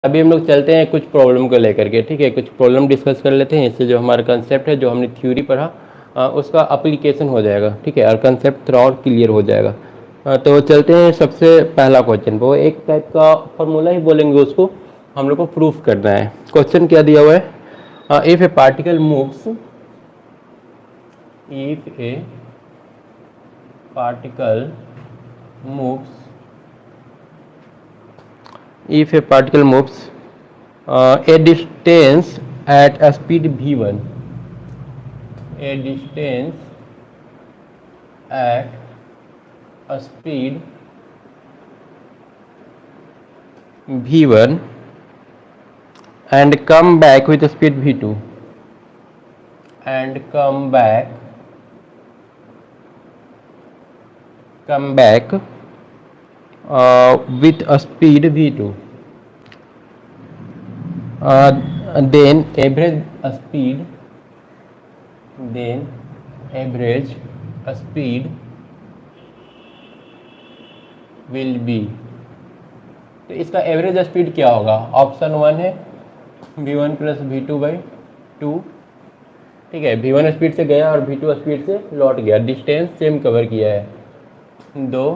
अभी हम लोग चलते हैं कुछ प्रॉब्लम को लेकर के, ठीक है, कुछ प्रॉब्लम डिस्कस कर लेते हैं। इससे जो हमारा कंसेप्ट है, जो हमने थ्योरी पढ़ा, उसका अप्लीकेशन हो जाएगा, ठीक है, और कंसेप्ट थोड़ा और क्लियर हो जाएगा। तो चलते हैं सबसे पहला क्वेश्चन, वो एक टाइप का फॉर्मूला ही बोलेंगे, उसको हम लोग को प्रूफ करना है। क्वेश्चन क्या दिया हुआ है, if a particle moves, if a particle moves, if a particle moves a distance at a speed v1, a distance at a speed v1 and come back with a speed v2, and come back with a speed v2, then average speed will be, तो इसका average speed क्या होगा? Option 1 है v1 plus v2 by 2, ठीक है, v1 speed से गया और v2 स्पीड से लौट गया, डिस्टेंस सेम कवर किया है, 2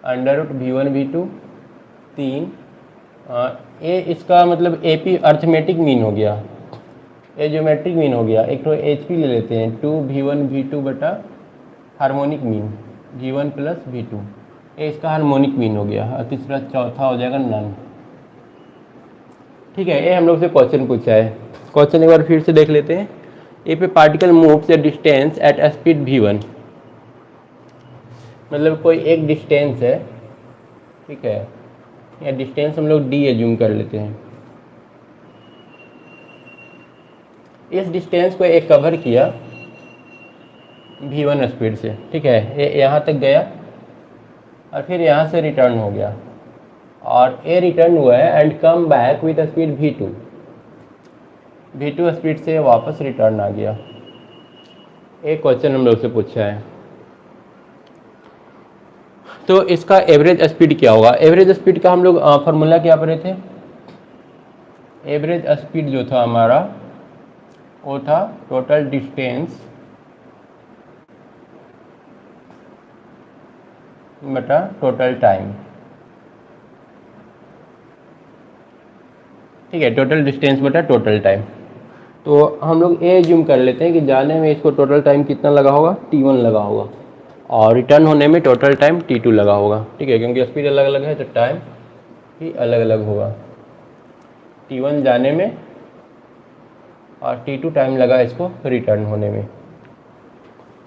अंडर रूट v1 v2, 3 ए इसका मतलब ए पी अर्थमेटिक मीन हो गया, ए ज्योमेट्रिक मीन हो गया, एक तो एच पी ले लेते हैं, 2 v1 v2 बटा harmonic mean v1 plus v2, ये इसका हार्मोनिक मीन हो गया, और तीसरा चौथा हो जाएगा नन, ठीक है। ये हम लोग से क्वेश्चन पूछा है। क्वेश्चन एक बार फिर से देख लेते हैं। If a particle moves a distance at a speed v1, मतलब कोई एक डिस्टेंस है, ठीक है, या डिस्टेंस हम लोग d एज्यूम कर लेते हैं। इस डिस्टेंस को एक कवर किया v1 स्पीड से, ठीक है, ये यहाँ तक गया और फिर यहाँ से रिटर्न हो गया, और ए रिटर्न हुआ है and come back with speed v2 speed से वापस रिटर्न आ गया। एक क्वेश्चन हम लोग से पूछा है, तो इसका एवरेज स्पीड क्या होगा? एवरेज स्पीड का हम लोग फार्मूला क्या पढ़े थे? एवरेज स्पीड जो था हमारा, वो था टोटल डिस्टेंस बटा टोटल टाइम, ठीक है, टोटल डिस्टेंस बटा टोटल टाइम। तो हम लोग ये एज्यूम कर लेते हैं कि जाने में इसको टोटल टाइम कितना लगा होगा, t1 लगा होगा, और रिटर्न होने में टोटल टाइम t2 लगा होगा, ठीक है, क्योंकि स्पीड अलग अलग है तो टाइम भी अलग अलग होगा। t1 जाने में और t2 टाइम लगा इसको रिटर्न होने में।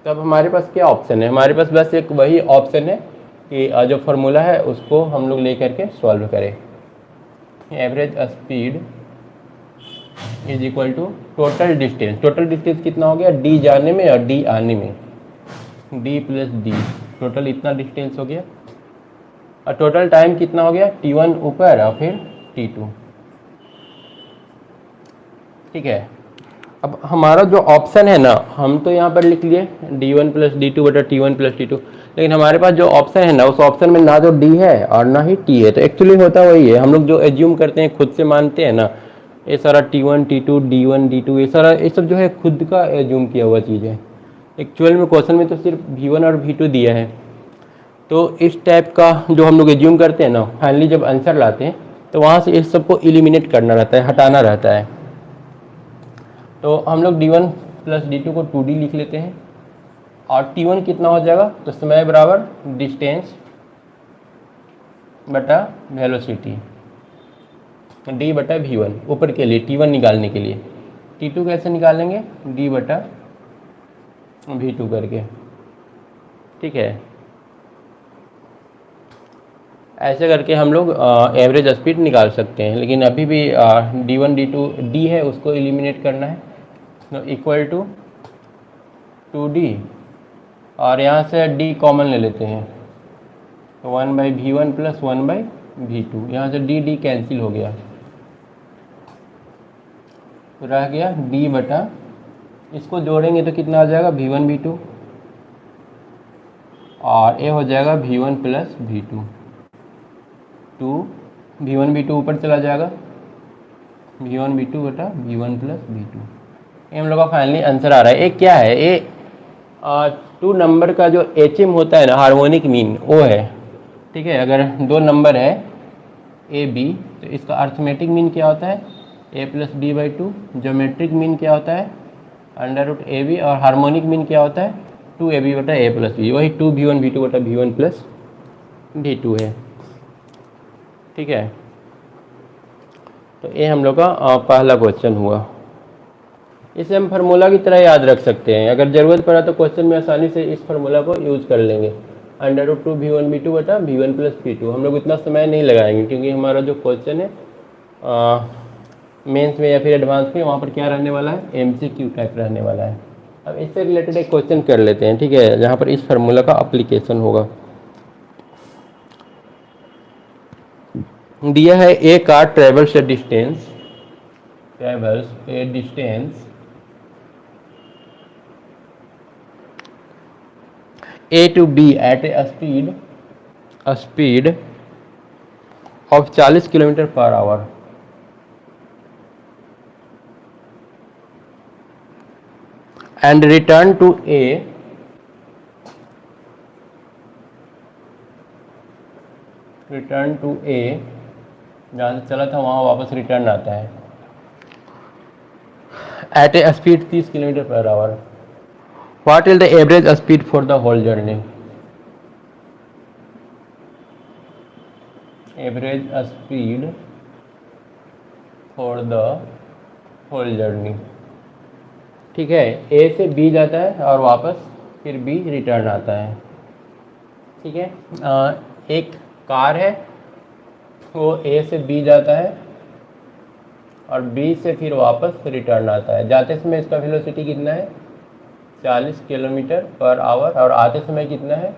तब हमारे पास क्या ऑप्शन है? हमारे पास बस एक वही ऑप्शन है कि जो फार्मूला है उसको हम लोग ले करके सॉल्व करें। Average speed is equal to total distance, total distance कितना हो गया, d जाने में और d आने में, d प्लस d, टोटल इतना डिस्टेंस हो गया, और टोटल टाइम कितना हो गया, t1 ऊपर और फिर t2, ठीक है। अब हमारा जो ऑप्शन है ना, हम तो यहाँ पर लिख लिए d1 प्लस d2 बटा t1 प्लस t2, लेकिन हमारे पास जो ऑप्शन है ना, उस ऑप्शन में ना तो d है और ना ही t है, तो एक्चुअली होता वही है, हम लोग जो एज्यूम करते हैं, खुद से मानते हैं ना, ये सारा t1 t2 d1 d2 ये सारा ये सब जो है खुद का एज्यूम किया हुआ चीज़ है। एक्चुअल में क्वेश्चन में तो सिर्फ v1 और v2 दिया है, तो इस टाइप का जो हम लोग एज्यूम करते हैं ना, फाइनली जब आंसर लाते हैं तो वहाँ से इस सबको एलिमिनेट करना रहता है, हटाना रहता है। तो हम लोग d1 प्लस d2 को 2d लिख लेते हैं, और t1 कितना हो जाएगा, तो समय बराबर डिस्टेंस बटा वेलोसिटी, d बटा v1 ऊपर के लिए, t1 निकालने के लिए, t2 कैसे निकालेंगे, d बटा v2 करके, ठीक है। ऐसे करके हम लोग एवरेज स्पीड निकाल सकते हैं, लेकिन अभी भी d1 d2 d है उसको एलिमिनेट करना है, तो इक्वल टू 2d, और यहाँ से d कॉमन ले लेते हैं, तो 1/v1 प्लस 1/v2, यहाँ से d कैंसिल हो गया, तो रह गया d बटा, इसको जोड़ेंगे तो कितना आ जाएगा, v1 v2, और ये हो जाएगा v1 plus v2, 2 V1 V2 ऊपर चला जाएगा, V1 V2 बटा V1 प्लस V2। ये हम लोग का फाइनली आंसर आ रहा है। एक क्या है, ये 2 नंबर का जो HM होता है ना, हार्मोनिक मीन, वो है। ठीक है, अगर 2 नंबर है A B तो इसका अर्थमेटिक मीन क्या होता है, A plus B by 2। Geometric mean क्या होता है, अंडर रूट AB। और हार्मोनिक मीन क्या होता है, 2AB बटा A प्लस B। वही 2V1 V2 बटा V1 प्लस V2 है। ठीक है, तो ये हम लोग का पहला क्वेश्चन हुआ। इसे हम फार्मूला की तरह याद रख सकते हैं, अगर ज़रूरत पड़ा तो क्वेश्चन में आसानी से इस फार्मूला को यूज़ कर लेंगे। अंडर रूट 2V1 V2 बटा V1 प्लस V2। हम लोग इतना समय नहीं लगाएंगे क्योंकि हमारा जो क्वेश्चन है मेंस में या फिर एडवांस में, वहाँ पर क्या रहने वाला है, MCQ टाइप रहने वाला है। अब इससे रिलेटेड एक क्वेश्चन कर लेते हैं, ठीक है, जहाँ पर इस फार्मूला का अप्लीकेशन होगा। दिया है a car travels a distance A to B at a speed of 40 kilometre per hour. And return to A जहाँ से चला था वहाँ वापस रिटर्न आता है at a speed 30 kilometre per hour. What is the average speed for the whole journey. Average speed for the whole journey. ठीक है, ए से बी जाता है और वापस फिर बी रिटर्न आता है। ठीक है, एक कार है, वो ए से बी जाता है और बी से फिर वापस रिटर्न आता है। जाते समय इसका वेलोसिटी कितना है, 40 किलोमीटर पर आवर, और आते समय कितना है,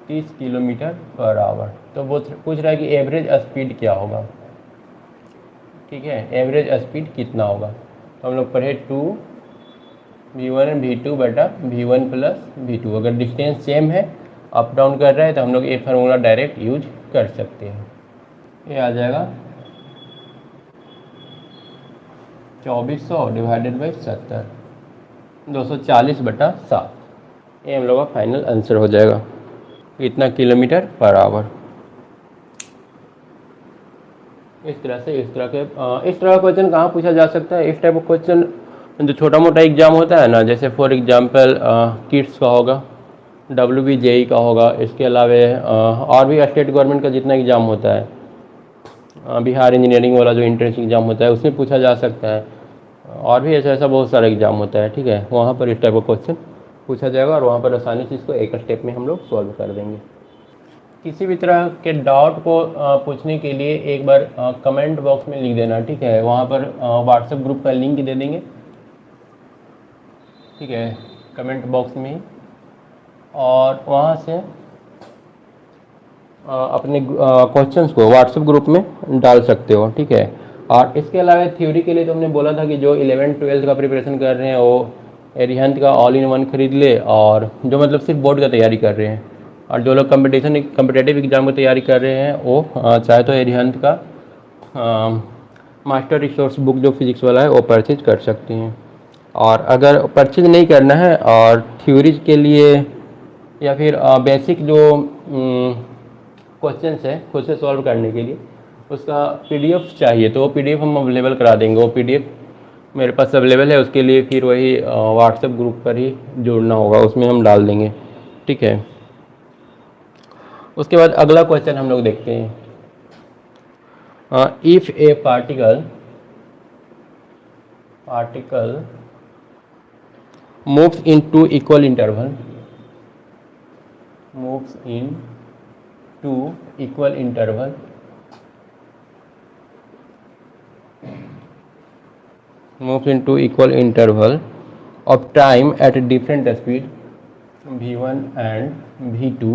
30 किलोमीटर पर आवर। तो वो पूछ रहा है कि एवरेज स्पीड क्या होगा। ठीक है, एवरेज स्पीड कितना होगा, तो हम लोग पढ़े 2V1 V2 बटा V1 प्लस V2। अगर डिस्टेंस सेम है, अप डाउन कर रहा है, तो हम लोग ये फार्मूला डायरेक्ट यूज कर सकते हैं। ये आ जाएगा 2400 डिवाइडेड बाई 70, 240 बटा 7। ये हम लोग का फाइनल आंसर हो जाएगा, इतना किलोमीटर पर आवर। इस तरह का क्वेश्चन कहाँ पूछा जा सकता है। इस टाइप ऑफ क्वेश्चन जो छोटा मोटा एग्जाम होता है ना, जैसे फॉर एग्जांपल किट्स का होगा, WBJE का होगा, इसके अलावा और भी स्टेट गवर्नमेंट का जितना एग्ज़ाम होता है, बिहार इंजीनियरिंग वाला जो एंट्रेंस एग्ज़ाम होता है, उसमें पूछा जा सकता है। और भी ऐसा बहुत सारा एग्ज़ाम होता है। ठीक है, वहाँ पर इस टाइप का क्वेश्चन पूछा जाएगा और वहाँ पर आसानी से इसको एक स्टेप में हम लोग सॉल्व कर देंगे। किसी भी तरह के डाउट को पूछने के लिए एक बार कमेंट बॉक्स में लिख देना। ठीक है, वहाँ पर व्हाट्सएप ग्रुप का लिंक दे देंगे। ठीक है, कमेंट बॉक्स में, और वहाँ से अपने क्वेश्चंस को व्हाट्सएप ग्रुप में डाल सकते हो। ठीक है, और इसके अलावा थ्योरी के लिए तो हमने बोला था कि जो 11th-12th का प्रिपरेशन कर रहे हैं वो एरिहंत का ऑल इन वन खरीद ले, और जो मतलब सिर्फ बोर्ड का तैयारी कर रहे हैं, और जो लोग कम्पिटेटिव एग्जाम की तैयारी कर रहे हैं वो चाहे तो एरिहंत का मास्टर रिसोर्स बुक जो फिजिक्स वाला है वो परचेज कर सकते हैं। और अगर परचेज नहीं करना है और थ्योरीज के लिए या फिर बेसिक जो क्वेश्चंस है खुद से सॉल्व करने के लिए उसका PDF चाहिए, तो वो PDF हम अवेलेबल करा देंगे। वो PDF मेरे पास अवेलेबल है, उसके लिए फिर वही व्हाट्सएप ग्रुप पर ही जोड़ना होगा, उसमें हम डाल देंगे। ठीक है, उसके बाद अगला क्वेश्चन हम लोग देखते हैं। If a particle moves in two equal interval moves in two equal interval of time at a different speed v1 and v2,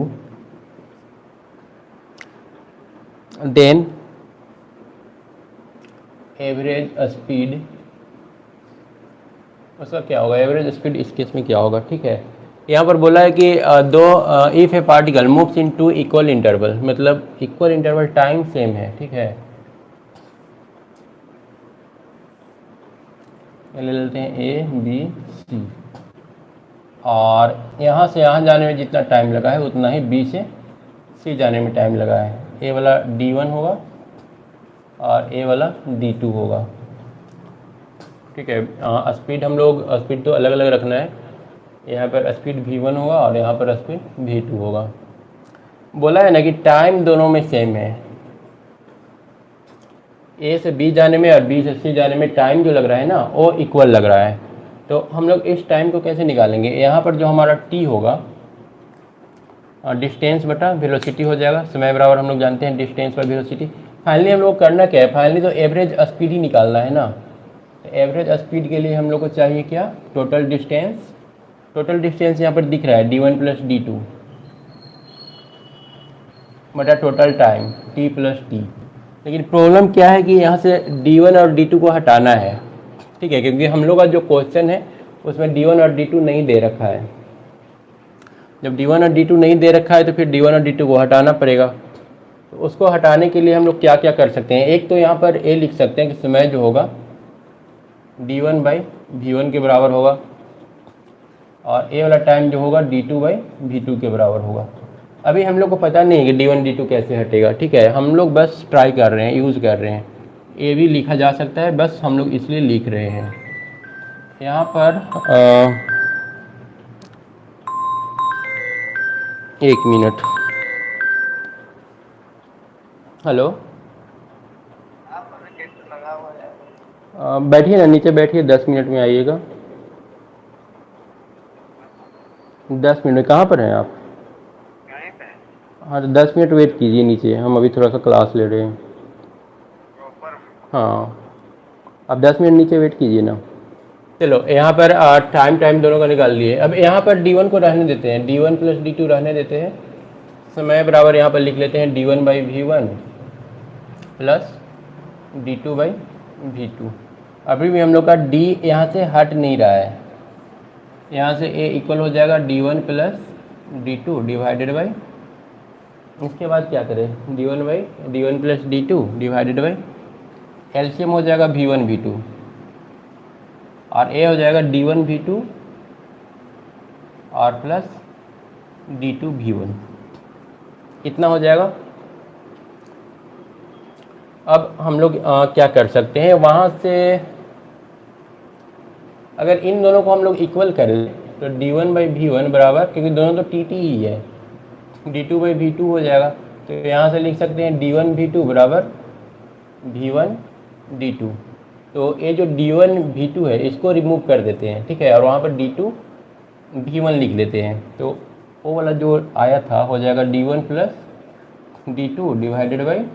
then average speed उसका क्या होगा, एवरेज स्पीड इस केस में क्या होगा। ठीक है, यहाँ पर बोला है कि दो if a particle moves in two equal interval, मतलब इक्वल इंटरवल टाइम सेम है, ठीक है। ले लेते हैं ए बी सी, और यहाँ से यहाँ जाने में जितना टाइम लगा है उतना ही बी से सी जाने में टाइम लगा है। ए वाला D1 होगा और ए वाला D2 होगा, ठीक है। स्पीड हम लोग स्पीड तो अलग अलग रखना है, यहाँ पर स्पीड V1 होगा और यहाँ पर स्पीड V2 होगा। बोला है ना कि टाइम दोनों में सेम है, ए से बी जाने में और बी से सी जाने में टाइम जो लग रहा है ना वो इक्वल लग रहा है। तो हम लोग इस टाइम को कैसे निकालेंगे, यहाँ पर जो हमारा t होगा डिस्टेंस बटा वेलोसिटी हो जाएगा, समय बराबर हम लोग जानते हैं डिस्टेंस पर वेलोसिटी। फाइनली हम लोग करना क्या है, फाइनली तो एवरेज स्पीड ही निकालना है ना। तो एवरेज स्पीड के लिए हम लोग को चाहिए क्या, टोटल डिस्टेंस। टोटल डिस्टेंस यहाँ पर दिख रहा है D1 + D2 बटा टोटल टाइम t + t। लेकिन प्रॉब्लम क्या है कि यहाँ से D1 और D2 को हटाना है, ठीक है, क्योंकि हम लोग का जो क्वेश्चन है उसमें D1 और D2 नहीं दे रखा है। जब D1 और D2 नहीं दे रखा है तो फिर D1 और D2 को हटाना पड़ेगा। तो उसको हटाने के लिए हम लोग क्या क्या कर सकते हैं, एक तो यहाँ पर ए लिख सकते हैं कि समय जो होगा D1/V1 के बराबर होगा, और ए वाला टाइम जो होगा D2/V2 के बराबर होगा। अभी हम लोग को पता नहीं है कि D1 D2 कैसे हटेगा, ठीक है, हम लोग बस ट्राई कर रहे हैं, यूज़ कर रहे हैं। ए भी लिखा जा सकता है, बस हम लोग इसलिए लिख रहे हैं। यहाँ पर 1 मिनट, हेलो, बैठिए ना, नीचे बैठिए, 10 मिनट में आइएगा। 10 मिनट, कहाँ पर हैं आप? हाँ तो 10 मिनट वेट कीजिए नीचे, हम अभी थोड़ा सा क्लास ले रहे हैं। हाँ अब 10 मिनट नीचे वेट कीजिए ना। चलो यहाँ पर टाइम दोनों का निकाल लिए। अब यहाँ पर D1 को रहने देते हैं, D1 + D2 रहने देते हैं। समय बराबर यहाँ पर लिख लेते हैं D1/V1 + D2/V2। अभी भी हम लोग का D यहाँ से हट नहीं रहा है, यहाँ से A इक्वल हो जाएगा D1 + D2 डिवाइडेड बाई, इसके बाद क्या करें, D1 + D2 divided by LCM हो जाएगा V1 V2, और A हो जाएगा D1 V2 और प्लस D2 V1, इतना हो जाएगा। अब हम लोग क्या कर सकते हैं, वहाँ से अगर इन दोनों को हम लोग इक्वल करें तो D1/V1 बराबर, क्योंकि दोनों तो TT ही है, D2/V2 हो जाएगा। तो यहाँ से लिख सकते हैं D1 V2 बराबर V1 D2। तो ये जो D1 V2 है इसको रिमूव कर देते हैं, ठीक है, और वहाँ पर D2 V1 लिख लेते हैं। तो वो वाला जो आया था हो जाएगा D1 + D2 डिवाइडेड बाई,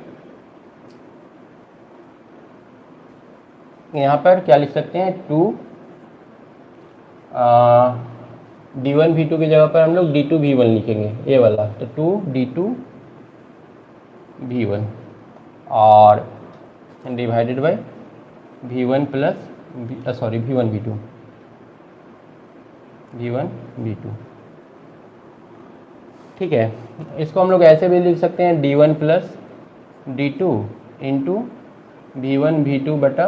यहाँ पर क्या लिख सकते हैं, 2 D1 V2 की जगह पर हम लोग D2 V1 लिखेंगे, ये वाला। तो 2 D2 V1 और divided by V1 + V1 V2 ठीक है। इसको हम लोग ऐसे भी लिख सकते हैं D1 + D2 into V1 V2 बटा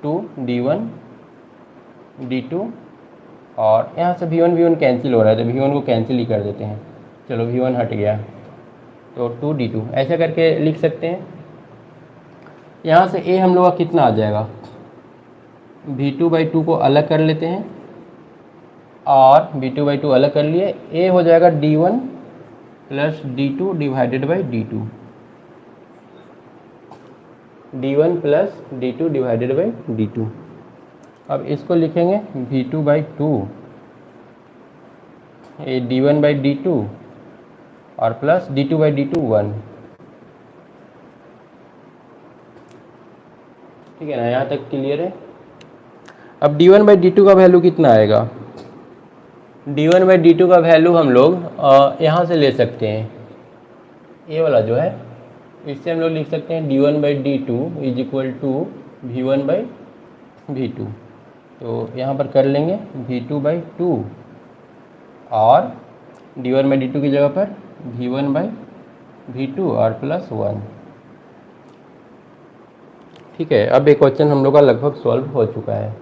2 D1 D2, और यहाँ से V1 V1 कैंसिल हो रहा है तो V1 को कैंसिल ही कर देते हैं। चलो V1 हट गया, तो 2 D2 ऐसे करके लिख सकते हैं। यहाँ से A हम लोग का कितना आ जाएगा, V2/2 को अलग कर लेते हैं, और V2/2 अलग कर लिए, A हो जाएगा D1 + D2 divided by D2, D1 + D2 divided by D2। अब इसको लिखेंगे V2/2 ये D1/D2 और प्लस D2/D2 1, ठीक है ना, यहाँ तक क्लियर है। अब D1/D2 का वैल्यू कितना आएगा, D1/D2 का वैल्यू हम लोग यहाँ से ले सकते हैं, ये वाला जो है इससे हम लोग लिख सकते हैं D1/D2 = V1/V2। तो यहाँ पर कर लेंगे v2/2 और d1/dt की जगह पर v1/v2 और +1। ठीक है, अब ये क्वेश्चन हम लोग का लगभग सॉल्व हो चुका है।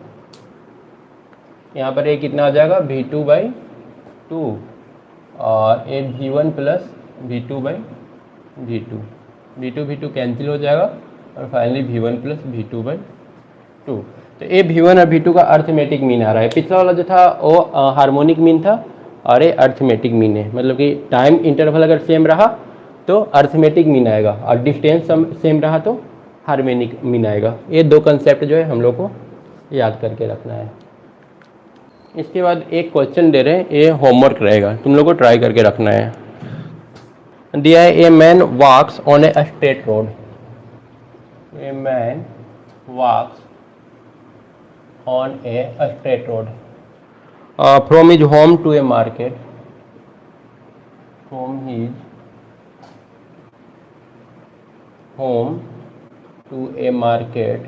यहाँ पर ये कितना आ जाएगा v2/2 और ये v1 + v2/v2, v2 कैंसिल हो जाएगा और फाइनली v1 + v2/2। तो ये v1 और v2 का अर्थमेटिक मीन आ रहा है। पिछला वाला जो था वो हार्मोनिक मीन था और ये अर्थमेटिक मीन है, मतलब कि टाइम इंटरवल अगर सेम रहा तो अर्थमेटिक मीन आएगा और डिस्टेंस सेम रहा तो हार्मोनिक मीन आएगा। ये दो कंसेप्ट जो है हम लोग को याद करके रखना है। इसके बाद एक क्वेश्चन दे रहे हैं, ये होमवर्क रहेगा, तुम लोग को ट्राई करके रखना है। दिया है a man walks on a straight road. A man walks on a straight road from his home to a market. From his home to a market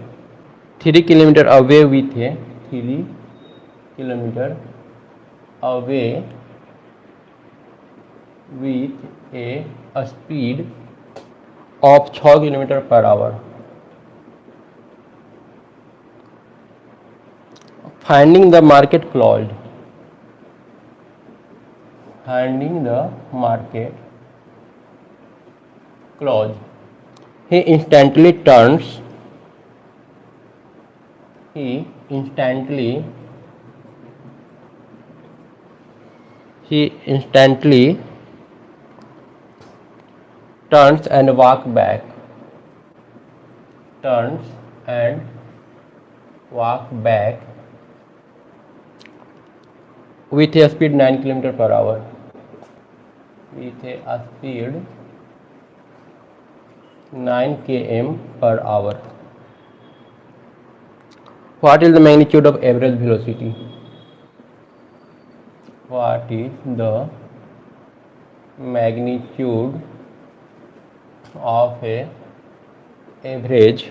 3 kilometre away with a 3 kilometre away with a speed of 6 kilometre per hour. Finding the market closed. Finding the market closed. He instantly turns and walk back. Turns and walk back with a speed 9 kilometer per hour. With a speed 9 km per hour. What is the magnitude of average velocity? What is the magnitude of a average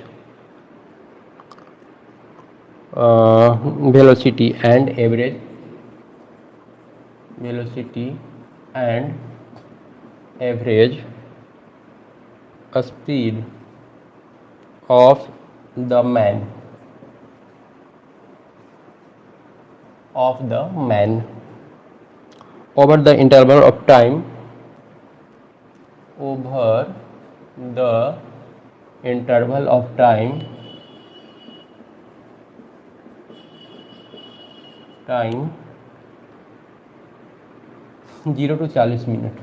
velocity and average speed of the man over the interval of time time 0 to 40 minute.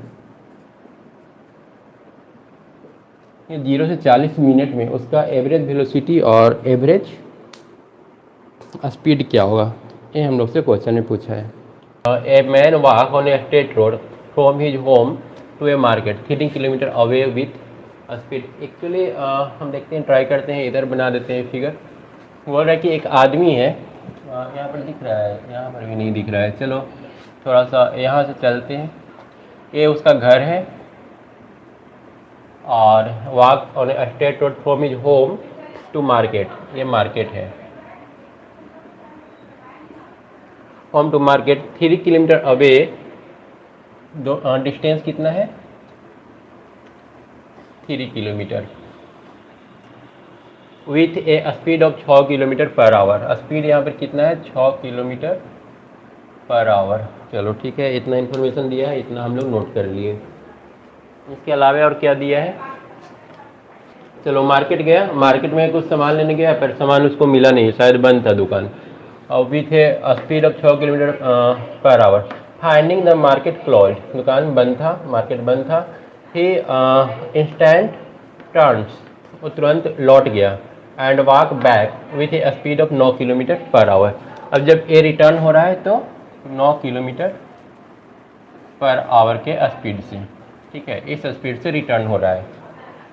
ये 0 से 40 minute में उसका average velocity और average speed क्या होगा, ये हम लोग से क्वेश्चन में पूछा है। A man walk on a straight road from his home to a market 3 kilometre away with speed. Actually हम देखते हैं, ट्राई करते हैं, इधर बना देते हैं फिगर। बोल रहा है कि एक आदमी है, यहाँ पर दिख रहा है, यहाँ पर भी नहीं दिख रहा है, चलो थोड़ा सा यहाँ से चलते हैं। ये उसका घर है और walk on a straight road from his home to market, ये मार्केट है। Home to market 3 kilometre away, distance कितना है 3 kilometre with a speed of 6 kilometre per hour. Speed यहाँ पर कितना है 6 किलोमीटर पर आवर। चलो ठीक है, इतना इन्फॉर्मेशन दिया है, इतना हम लोग नोट कर लिए। इसके अलावा और क्या दिया है, चलो मार्केट गया, मार्केट में कुछ सामान लेने गया पर सामान उसको मिला नहीं, शायद बंद था दुकान, और with a speed of 6 kilometre per hour. Finding the market closed, दुकान बंद था, मार्केट बंद था। ही इंस्टेंट टर्न्स, वो तुरंत लौट गया। And walk back with a speed of 9 kilometre per our. अब जब ए रिटर्न हो रहा है तो 9 किलोमीटर पर आवर के स्पीड से, ठीक है, इस स्पीड से रिटर्न हो रहा है।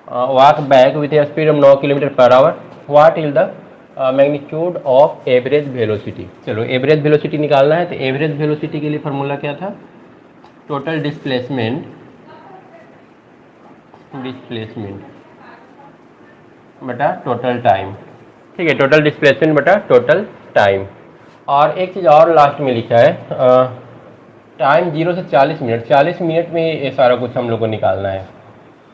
Walk back with a speed of 9 kilometre per hour. What is the magnitude of average velocity. चलो एवरेज वेलोसिटी निकालना है, तो एवरेज वेलोसिटी के लिए फार्मूला क्या था, टोटल डिस्प्लेसमेंट बटा टोटल टाइम। ठीक है, टोटल डिस्प्लेसमेंट बटा टोटल टाइम। और एक चीज़ और लास्ट में लिखा है, टाइम 0 से 40 मिनट, 40 मिनट में ये सारा कुछ हम लोग को निकालना है।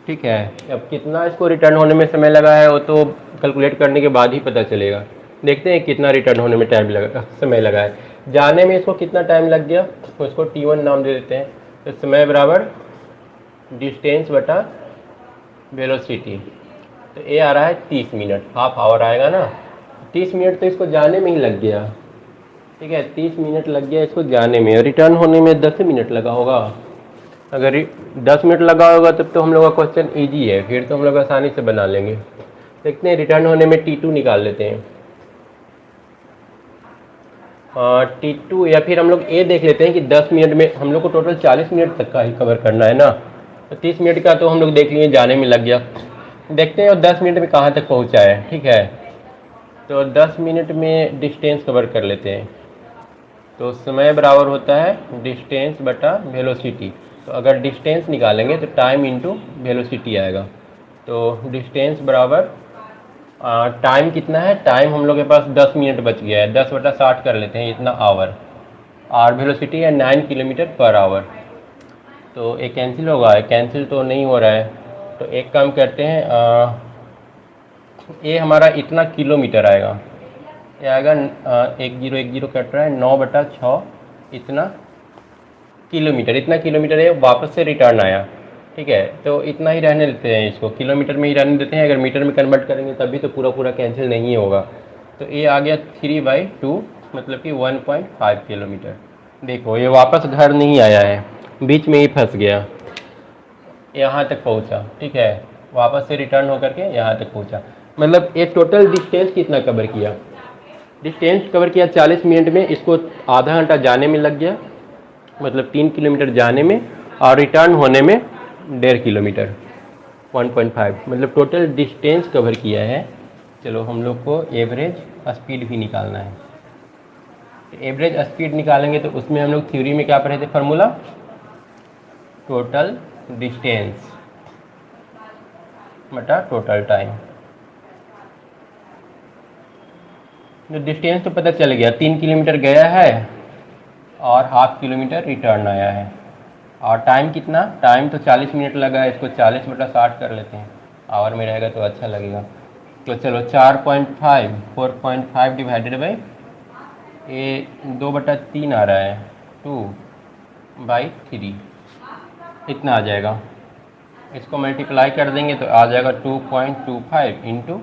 ठीक है, अब कितना इसको रिटर्न होने में समय लगा है वो तो कैलकुलेट करने के बाद ही पता चलेगा। देखते हैं कितना रिटर्न होने में टाइम लगा, समय लगा है। जाने में इसको कितना टाइम लग गया, तो इसको T1 नाम दे देते हैं। तो समय बराबर डिस्टेंस बटा वेलोसिटी, तो ये आ रहा है 30 मिनट, हाफ आवर आएगा ना। 30 मिनट तो इसको जाने में ही लग गया। ठीक है, 30 मिनट लग गया इसको जाने में, रिटर्न होने में 10 मिनट लगा होगा। अगर 10 मिनट लगा होगा तब तो हम लोग का क्वेश्चन ईजी है, फिर तो हम लोग आसानी से बना लेंगे। देखते हैं रिटर्न होने में T2 निकाल लेते हैं। T2 या फिर हम लोग ये देख लेते हैं कि 10 मिनट में हम लोग को टोटल 40 मिनट तक का ही कवर करना है ना। तो 30 मिनट का तो हम लोग देख लिए जाने में लग गया। देखते हैं और 10 मिनट में कहाँ तक पहुँचा है। ठीक है, तो 10 मिनट में डिस्टेंस कवर कर लेते हैं। तो समय बराबर होता है डिस्टेंस बटा वेलोसिटी। तो अगर डिस्टेंस निकालेंगे तो टाइम इंटू वेलोसिटी आएगा। तो डिस्टेंस बराबर टाइम कितना है, टाइम हम लोग के पास 10 मिनट बच गया है, 10 बटा 60 कर लेते हैं, इतना आवर। और वेलोसिटी है 9 किलोमीटर पर आवर। तो एक कैंसिल होगा, कैंसिल तो नहीं हो रहा है। तो एक काम करते हैं, ये हमारा इतना किलोमीटर आएगा, ये आएगा 1010 कट रहा है 9/6 इतना किलोमीटर। इतना किलोमीटर है वापस से रिटर्न आया। ठीक है, तो इतना ही रहने देते हैं, इसको किलोमीटर में ही रहने देते हैं। अगर मीटर में कन्वर्ट करेंगे तभी तो पूरा पूरा कैंसिल नहीं होगा। तो ये आ गया 3/2, मतलब कि 1.5 किलोमीटर। देखो ये वापस घर नहीं आया है, बीच में ही फंस गया, यहाँ तक पहुँचा। ठीक है, वापस से रिटर्न होकर के यहाँ तक पहुँचा। मतलब ये टोटल डिस्टेंस कितना कवर किया, डिस्टेंस कवर किया 40 मिनट में। इसको आधा घंटा जाने में लग गया, मतलब 3 किलोमीटर जाने में, और रिटर्न होने में 1.5 किलोमीटर, 1.5, मतलब टोटल डिस्टेंस कवर किया है। चलो हम लोग को एवरेज स्पीड भी निकालना है। एवरेज स्पीड निकालेंगे तो उसमें हम लोग थ्योरी में क्या पढ़े थे, फार्मूला टोटल डिस्टेंस बटा टोटल टाइम। जो डिस्टेंस तो पता चल गया, 3 किलोमीटर गया है और हाफ किलोमीटर रिटर्न आया है। और टाइम कितना, टाइम तो 40 मिनट लगा है, इसको 40 बटा 60 कर लेते हैं, आवर में रहेगा तो अच्छा लगेगा। तो चलो 4.5 डिवाइडेड बाई ये 2/3 आ रहा है, 2/3 इतना आ जाएगा। इसको मल्टीप्लाई कर देंगे तो आ जाएगा 2.25 इंटू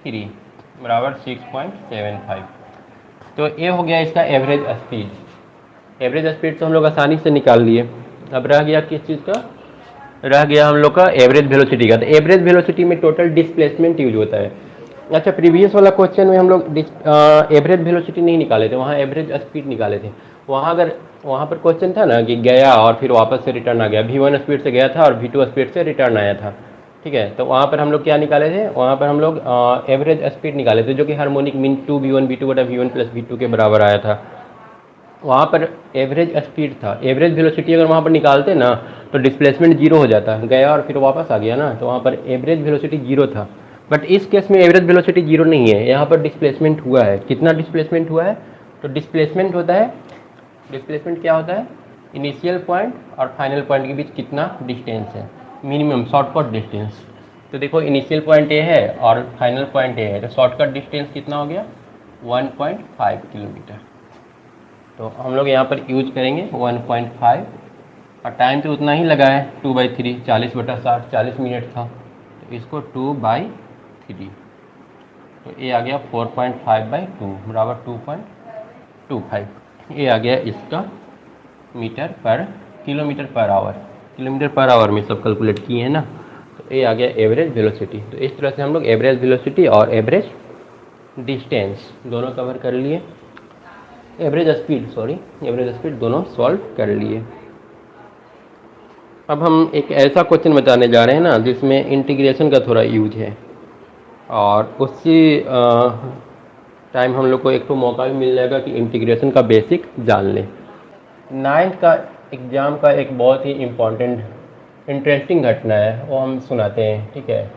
3 बराबर 6.75। तो ये हो गया इसका एवरेज स्पीड। एवरेज स्पीड तो हम लोग आसानी से निकाल लिए। अब रह गया किस चीज़ का, रह गया हम लोग का एवरेज वेलोसिटी का। तो एवरेज वेलोसिटी में टोटल डिस्प्लेसमेंट यूज होता है। अच्छा, प्रीवियस वाला क्वेश्चन में हम लोग एवरेज वेलोसिटी नहीं निकाले थे, वहाँ एवरेज स्पीड निकाले थे। वहाँ पर क्वेश्चन था ना कि गया और फिर वापस से रिटर्न आ गया, V1 स्पीड से गया था और V2 स्पीड से रिटर्न आया था। ठीक है, तो वहाँ पर हम लोग क्या निकाले थे, वहाँ पर हम लोग एवरेज स्पीड निकाले थे, जो कि हार्मोनिक मीन 2v1 v2 बटा v1 प्लस v2 के बराबर आया था। वहाँ पर एवरेज स्पीड था। एवरेज वेलोसिटी अगर वहाँ पर निकालते ना तो डिस्प्लेसमेंट जीरो हो जाता, गया और फिर वापस आ गया ना, तो वहाँ पर एवरेज वेलोसिटी जीरो था। बट इस केस में एवरेज वेलोसिटी जीरो नहीं है, यहाँ पर डिस्प्लेसमेंट हुआ है। कितना डिस्प्लेसमेंट हुआ है, तो डिस्प्लेसमेंट होता है, डिस्प्लेसमेंट क्या होता है, इनिशियल पॉइंट और फाइनल पॉइंट के बीच कितना डिस्टेंस है, मिनिमम शॉर्टकट डिस्टेंस। तो देखो इनिशियल पॉइंट ये है और फाइनल पॉइंट ये है, तो शॉर्टकट डिस्टेंस कितना हो गया, 1.5 किलोमीटर। तो हम लोग यहाँ पर यूज करेंगे 1.5, और टाइम तो उतना ही लगा है 2/3, 40 बटा 60, 40 मिनट था, तो इसको 2/3, तो ये आ गया 4.5/2 बराबर 2.25। ये आ गया इसका मीटर पर kilometre per our. Kilometre per our में सब कैलकुलेट किए हैं ना, तो ये आ गया एवरेज वेलोसिटी। तो इस तरह से हम लोग एवरेज वेलोसिटी और एवरेज डिस्टेंस दोनों कवर कर लिए, एवरेज स्पीड दोनों सॉल्व कर लिए। अब हम एक ऐसा क्वेश्चन बताने जा रहे हैं ना जिसमें इंटीग्रेशन का थोड़ा यूज है, और उसी टाइम हम लोग को एक तो मौका भी मिल जाएगा कि इंटीग्रेशन का बेसिक जान लें। 9th का एग्ज़ाम का एक बहुत ही इम्पोर्टेंट इंटरेस्टिंग घटना है, वो हम सुनाते हैं। ठीक है,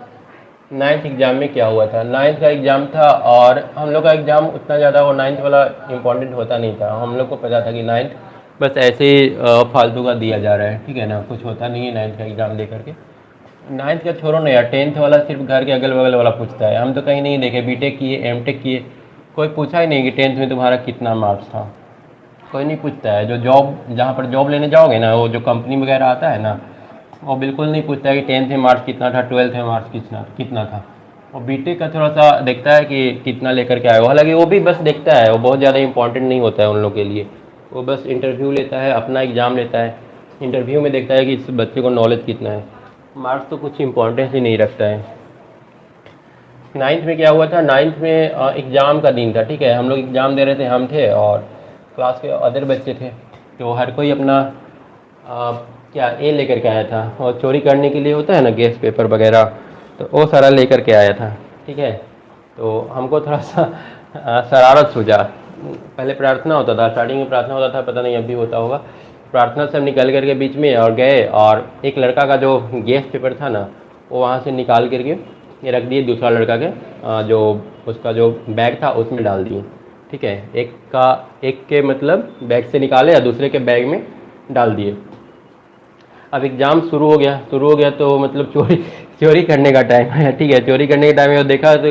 नाइन्थ एग्ज़ाम में क्या हुआ था, नाइन्थ का एग्ज़ाम था और हम लोग का एग्ज़ाम उतना ज़्यादा वो नाइन्थ वाला इम्पोर्टेंट होता नहीं था। हम लोग को पता था कि नाइन्थ बस ऐसे ही फालतू का दिया जा रहा है, ठीक है ना, कुछ होता नहीं है नाइन्थ का एग्ज़ाम दे करके। नाइन्थ का छोड़ो ना यार, टेंथ वाला सिर्फ घर के अगल बगल वाला पूछता है। हम तो कहीं नहीं देखे, बीटेक किए, एमटेक किए, कोई पूछा ही नहीं कि टेंथ में तुम्हारा कितना मार्क्स था। कोई नहीं पूछता है। जो जॉब, जहाँ पर जॉब लेने जाओगे ना, वो जो कंपनी वगैरह आता है ना, वो बिल्कुल नहीं पूछता है कि टेंथ में मार्क्स कितना था, ट्वेल्थ में मार्क्स कितना कितना था। और बीटेक का थोड़ा सा देखता है कि कितना लेकर के आए हो, हालांकि वो भी बस देखता है, वो बहुत ज़्यादा इंपॉर्टेंट नहीं होता है उन लोग के लिए। वो बस इंटरव्यू लेता है, अपना एग्ज़ाम लेता है, इंटरव्यू में देखता है कि इस बच्चे को नॉलेज कितना है। मार्क्स तो कुछ इंपॉर्टेंस ही नहीं रखता है। नाइन्थ में क्या हुआ था, नाइन्थ में एग्ज़ाम का दिन था, ठीक है। हम लोग एग्ज़ाम दे रहे थे, हम थे और क्लास के अदर बच्चे थे। तो हर कोई अपना क्या ए लेकर के आया था, और चोरी करने के लिए होता है ना गेस्ट पेपर वगैरह, तो वो सारा लेकर के आया था, ठीक है। तो हमको थोड़ा सा शरारत सूझा। पहले प्रार्थना होता था, स्टार्टिंग में प्रार्थना होता था, पता नहीं अभी होता होगा। प्रार्थना से हम निकल करके बीच में और गए, और एक लड़का का जो गेस्ट पेपर था ना, वो वहाँ से निकाल करके ये रख दिए, दूसरा लड़का के जो उसका जो बैग था उसमें डाल दिए, ठीक है। एक के मतलब बैग से निकाले या दूसरे के बैग में डाल दिए। अब एग्ज़ाम शुरू हो गया तो मतलब चोरी चोरी करने का टाइम है, ठीक है। चोरी करने के टाइम में देखा तो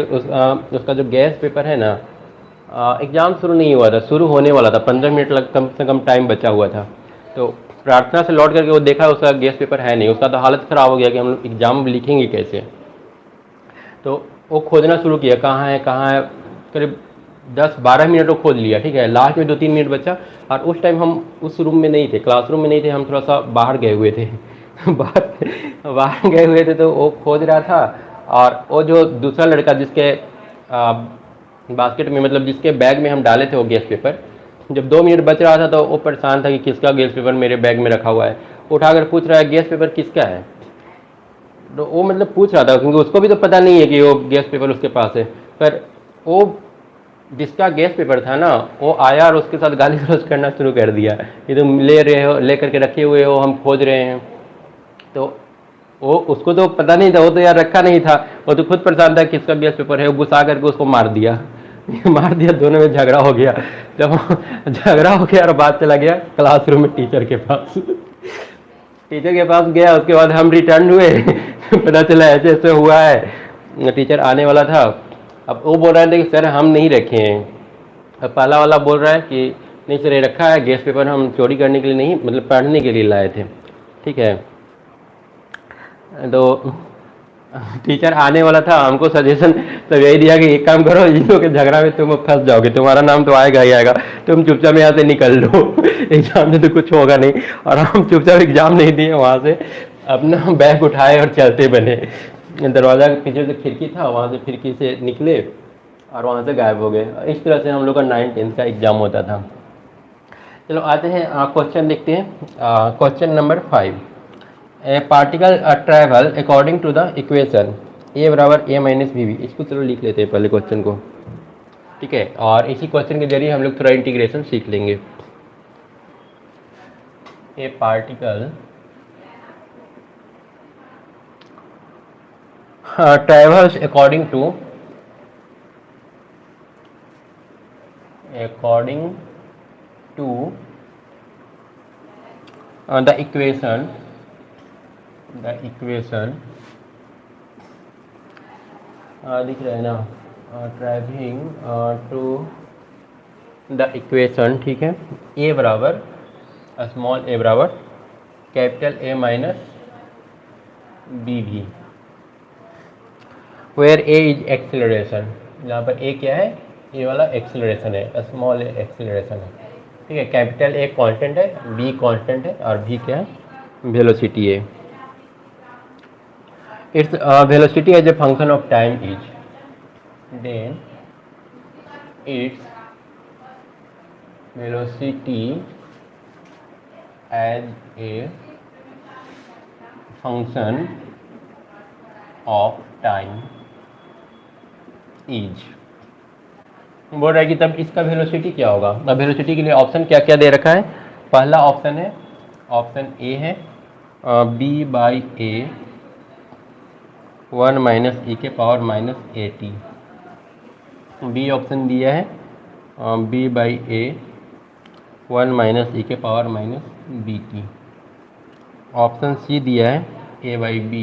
उसका जो गैस पेपर है ना, एग्ज़ाम शुरू नहीं हुआ था, शुरू होने वाला था, 15 मिनट कम से कम टाइम बचा हुआ था। तो प्रार्थना से लौट करके वो देखा उसका गैस पेपर है नहीं। उसका तो हालत ख़राब हो गया कि हम लोग एग्ज़ाम लिखेंगे कैसे। तो वो खोजना शुरू किया, कहाँ है, करीब 10-12 मिनट वो खोज लिया, ठीक है। लास्ट में 2-3 मिनट बचा, और उस टाइम हम उस रूम में नहीं थे, क्लासरूम में नहीं थे, हम थोड़ा सा बाहर गए हुए थे बाहर गए हुए थे। तो वो खोज रहा था, और वो जो दूसरा लड़का जिसके बास्केट में, मतलब जिसके बैग में हम डाले थे वो गैस पेपर, जब 2 मिनट बच रहा था तो वो परेशान था कि किसका गैस पेपर मेरे बैग में रखा हुआ है। उठाकर पूछ रहा है गैस पेपर किसका है। तो वो मतलब पूछ रहा था क्योंकि उसको भी तो पता नहीं है कि वो गैस पेपर उसके पास है। पर वो जिसका गैस पेपर था ना, वो आया और उसके साथ गाली गलौज करना शुरू कर दिया कि तुम ले रहे हो, ले करके रखे हुए हो, हम खोज रहे हैं। तो वो, उसको तो पता नहीं था, वो तो यार रखा नहीं था, वो तो खुद परेशान था किसका गैस पेपर है। वो गुस्सा करके उसको मार दिया मार दिया, दोनों में झगड़ा हो गया। जब झगड़ा हो गया और बात चला गया क्लासरूम में टीचर के पास टीचर के पास गया, उसके बाद हम रिटर्न हुए पता चला ऐसे ऐसे हुआ है, टीचर आने वाला था। अब वो बोल रहा है कि सर हम नहीं रखे हैं। अब पहला वाला बोल रहा है कि नहीं सर ये रखा है, गैस पेपर हम चोरी करने के लिए नहीं, मतलब पढ़ने के लिए लाए थे, ठीक है। तो टीचर आने वाला था, हमको सजेशन सब यही दिया कि एक काम करो, इन लोगों के झगड़ा में तुम फंस जाओगे, तुम्हारा नाम तो आएगा ही आएगा, तुम चुपचाप यहाँ से निकल लो एग्जाम में तो कुछ होगा नहीं। और हम चुपचाप एग्जाम नहीं दिए, वहाँ से अपना बैग उठाए और चलते बने। दरवाज़ा के पीछे से खिड़की था, वहाँ से खिड़की से निकले और वहाँ से गायब हो गए। इस तरह से हम लोग का 9th-10th का एग्ज़ाम होता था। चलो आते हैं क्वेश्चन देखते हैं। Question number 5, a particle travel according to the equation a बराबर ए माइनस बी बी। इसको चलो लिख लेते हैं पहले क्वेश्चन को, ठीक है। और इसी क्वेश्चन के जरिए हम लोग थोड़ा इंटीग्रेशन सीख लेंगे। A particle travels according to the equation दिख रहा है ना, ट्रैवलिंग टू द इक्वेशन, ठीक है। ए बराबर स्मॉल ए बराबर कैपिटल ए माइनस बी भी, वेयर ए इज एक्सेलरेशन। यहाँ पर ए क्या है, ए वाला एक्सेलरेशन है, स्मॉल ए एक्सेलरेशन है, ठीक है। कैपिटल ए कांस्टेंट है, बी कांस्टेंट है, और भी क्या है, वेलोसिटी है। It's velocity as a function of time is, then it's velocity as a function of time is. बोल रहा है कि तब इसका वेलोसिटी क्या होगा। अब वेलोसिटी के लिए ऑप्शन क्या क्या दे रखा है। पहला ऑप्शन है, ऑप्शन ए है B by A 1 minus e के power minus A T. B option दिया है B by A 1 minus e के power minus B T. Option C दिया है A by B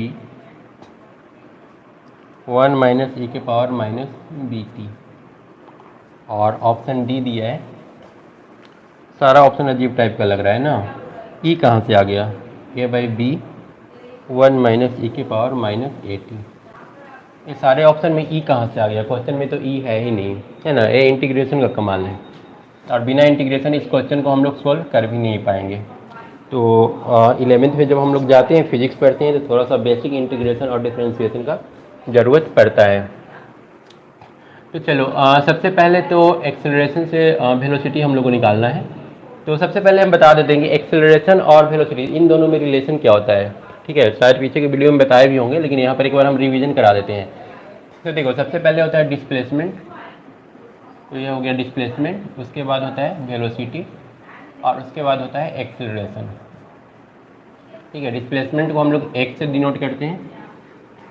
1 minus e के पावर माइनस बी टी। और option D दिया है, सारा ऑप्शन अजीब टाइप का लग रहा है ना, ई कहाँ से आ गया, ए बाई बी 1 माइनस ई के पावर माइनस ए टी। ये सारे ऑप्शन में ई कहाँ से आ गया, क्वेश्चन में तो ई है ही नहीं, है ना। ये इंटीग्रेशन का कमाल है, और बिना इंटीग्रेशन इस क्वेश्चन को हम लोग सोल्व कर भी नहीं पाएंगे। तो 11th में जब हम लोग जाते हैं फिजिक्स पढ़ते हैं तो थोड़ा सा बेसिक इंटीग्रेशन और डिफरेंशिएशन का ज़रूरत पड़ता है। तो चलो सबसे पहले तो एक्सेलरेशन से वेलोसिटी हम लोग को निकालना है। तो सबसे पहले हम बता देते हैं कि एक्सेलरेशन और वेलोसिटी इन दोनों में रिलेशन क्या होता है, ठीक है। शायद पीछे के वीडियो में बताए भी होंगे, लेकिन यहाँ पर एक बार हम रिवीजन करा देते हैं। तो देखो, सबसे पहले होता है डिस्प्लेसमेंट, तो ये हो गया डिस्प्लेसमेंट। उसके बाद होता है वेलोसिटी, और उसके बाद होता है एक्सेलरेशन, ठीक है। डिस्प्लेसमेंट को हम लोग x से डिनोट करते हैं,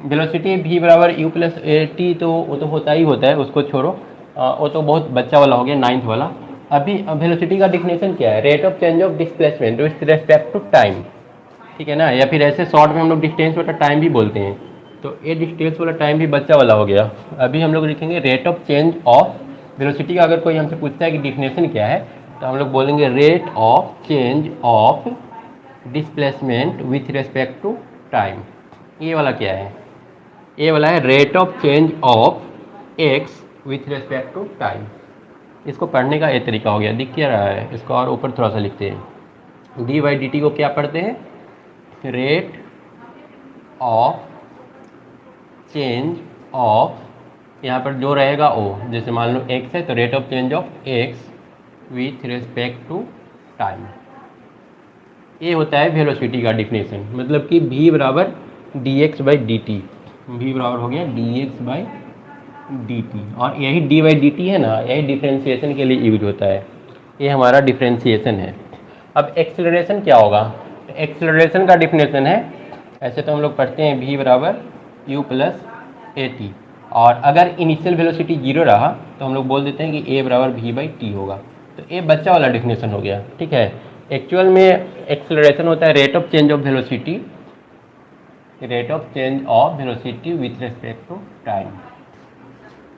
वेलोसिटी v बराबर u प्लस ए टी, तो वो तो होता ही होता है, उसको छोड़ो, वो तो बहुत बच्चा वाला हो गया, 9th वाला। अभी वेलोसिटी का डिफिनेशन क्या है, rate of change of displacement with respect to time, ठीक है ना, या फिर ऐसे शॉर्ट में हम लोग डिस्टेंस वाला टाइम भी बोलते हैं। तो ये डिस्टेंस वाला टाइम भी बच्चा वाला हो गया। अभी हम लोग लिखेंगे rate of change of velocity का। अगर कोई हमसे पूछता है कि डिफिनेशन क्या है, तो हम लोग बोलेंगे rate of change of displacement with respect to time. ये वाला क्या है, ये वाला है rate of change of X with respect to time. इसको पढ़ने का ये तरीका हो गया, दिख क्या रहा है, इसको और ऊपर थोड़ा सा लिखते हैं। डी बाई डी टी को क्या पढ़ते हैं, रेट ऑफ चेंज ऑफ, यहाँ पर जो रहेगा ओ, जैसे मान लो एक्स है तो rate of change of X with respect to time. ये होता है वेलोसिटी का डिफिनेशन, मतलब कि v बराबर D X by D T. V बराबर हो गया D X by D T, और यही डी बाई डी टी है ना, यही डिफरेंशिएशन के लिए यूज होता है। ये हमारा डिफरेंशिएशन है। अब एक्सेलरेशन क्या होगा, एक्सेलरेशन का डिफिनेशन है, ऐसे तो हम लोग पढ़ते हैं v बराबर u प्लस ए टी, और अगर इनिशियल वेलोसिटी 0 रहा तो हम लोग बोल देते हैं कि a बराबर v बाई टी होगा। तो ये बच्चा वाला डिफिनेशन हो गया, ठीक है। एक्चुअल में एक्सेलरेशन होता है rate of change of velocity, rate of change of velocity with respect to time,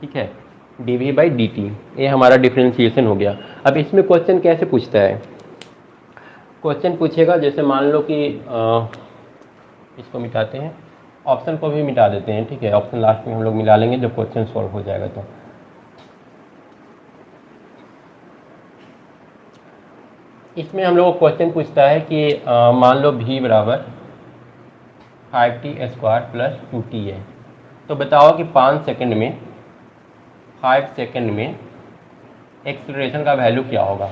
ठीक है, D we by D T. ये हमारा डिफरेंशिएशन हो गया। अब इसमें क्वेश्चन कैसे पूछता है, क्वेश्चन पूछेगा जैसे मान लो कि इसको मिटाते हैं, ऑप्शन को भी मिटा देते हैं, ठीक है। ऑप्शन लास्ट में हम लोग मिला लेंगे जब क्वेश्चन सॉल्व हो जाएगा। तो इसमें हम लोग को क्वेश्चन पूछता है कि मान लो v बराबर 5t² प्लस 2t है, तो बताओ कि 5 सेकंड में 5 सेकंड में एक्सेलरेशन का वैल्यू क्या होगा,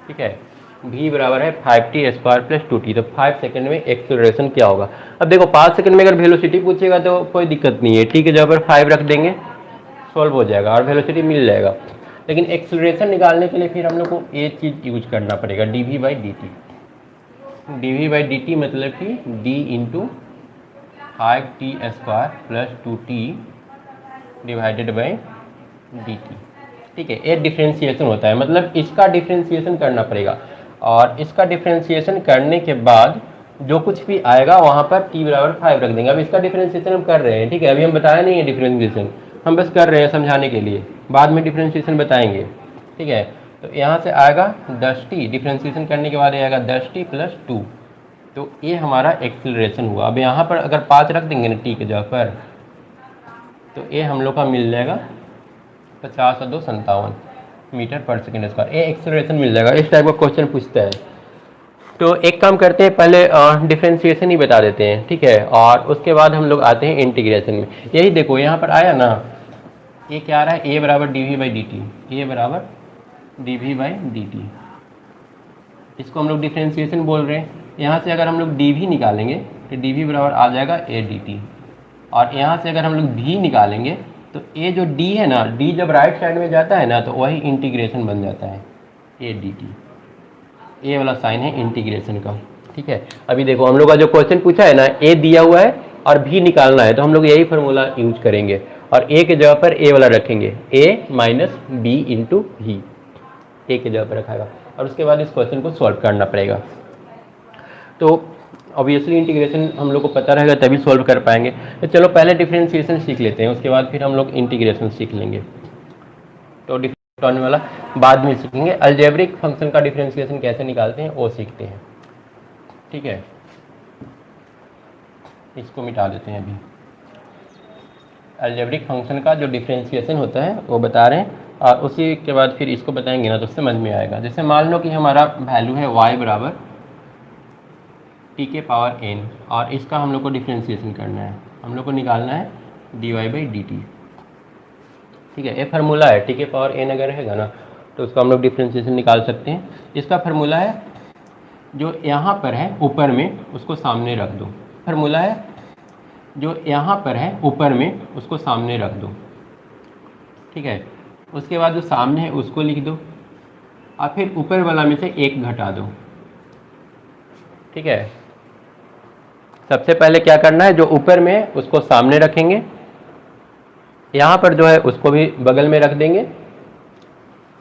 ठीक है। v बराबर है 5t² प्लस 2t, तो 5 सेकंड में एक्सेलरेशन क्या होगा। अब देखो 5 सेकंड में अगर वेलोसिटी पूछेगा तो कोई दिक्कत नहीं है, ठीक है, जहाँ पर 5 रख देंगे सॉल्व हो जाएगा और वेलोसिटी मिल जाएगा। लेकिन एक्सेलरेशन निकालने के लिए फिर हम लोग को ये चीज़ यूज करना पड़ेगा, D we by D T. D we by D T मतलब कि d into 5t² plus 2t divided by D T, ठीक है। ये डिफरेंशिएशन होता है, मतलब इसका डिफरेंशिएशन करना पड़ेगा, और इसका डिफरेंशिएशन करने के बाद जो कुछ भी आएगा वहाँ पर t बराबर 5 रख देंगे। अब इसका डिफरेंशिएशन हम कर रहे हैं, ठीक है, अभी हम बताया नहीं है डिफरेंशिएशन, हम बस कर रहे हैं समझाने के लिए, बाद में डिफरेंशिएशन बताएंगे, ठीक है। तो यहाँ से आएगा 10t, डिफरेंशिएशन करने के बाद आएगा 10t प्लस 2, तो ये हमारा एक्सेलरेशन हुआ। अब यहाँ पर अगर 5 रख देंगे ना t के जगह पर, तो ये हम लोग का मिल जाएगा 50 और 2 57 मीटर पर सेकेंड स्क्वायर। ये एक्सेलरेशन मिल जाएगा। इस टाइप का क्वेश्चन पूछता है। तो एक काम करते हैं, पहले डिफरेंशिएशन ही बता देते हैं, ठीक है, और उसके बाद हम लोग आते हैं इंटीग्रेशन में। यही देखो यहाँ पर आया ना, ये क्या आ रहा है, a बराबर d we by D t, a बराबर d we by D t, इसको हम लोग डिफरेंशिएशन बोल रहे हैं। यहाँ से अगर हम लोग डी वी निकालेंगे तो डी वी बराबर आ जाएगा ए डी टी, और यहाँ से अगर हम लोग v निकालेंगे तो ये जो d है ना, d जब राइट साइड में जाता है ना तो वही इंटीग्रेशन बन जाता है, ए डी टी। ये वाला साइन है इंटीग्रेशन का, ठीक है। अभी देखो हम लोग का जो क्वेश्चन पूछा है ना, a दिया हुआ है, और भी निकालना है तो हम लोग यही फार्मूला यूज करेंगे और ए के जगह पर ए वाला रखेंगे, ए माइनस बी इंटू भी, ए के जगह पर रखाएगा और उसके बाद इस क्वेश्चन को सॉल्व करना पड़ेगा। तो ऑब्वियसली इंटीग्रेशन हम लोग को पता रहेगा तभी सॉल्व कर पाएंगे। तो चलो पहले डिफरेंशिएशन सीख लेते हैं, उसके बाद फिर हम लोग इंटीग्रेशन सीख लेंगे। तो डिफरेंशिएट होने वाला बाद में सीखेंगे। अलजेब्रिक फंक्शन का डिफरेंशिएशन कैसे निकालते हैं वो सीखते हैं, ठीक है। इसको मिटा देते हैं अभी। अलजेब्रिक फंक्शन का जो डिफरेंशिएशन होता है वो बता रहे हैं और उसी के बाद फिर इसको बताएंगे ना तो समझ में आएगा। जैसे मान लो कि हमारा वैल्यू है y बराबर टी के पावर n और इसका हम लोग को डिफरेंशिएशन करना है, हम लोग को निकालना है dy बाई डी टी, ठीक है। ये फार्मूला है, टी के पावर n अगर रहेगा ना तो उसका हम लोग डिफरेंशिएशन निकाल सकते हैं। इसका फार्मूला है जो यहाँ पर है ऊपर में उसको सामने रख दो, फार्मूला है जो यहाँ पर है ऊपर में उसको सामने रख दो, ठीक है। उसके बाद जो सामने है उसको लिख दो और फिर ऊपर वाला में से एक घटा दो, ठीक है। सबसे पहले क्या करना है, जो ऊपर में है उसको सामने रखेंगे, यहाँ पर जो है उसको भी बगल में रख देंगे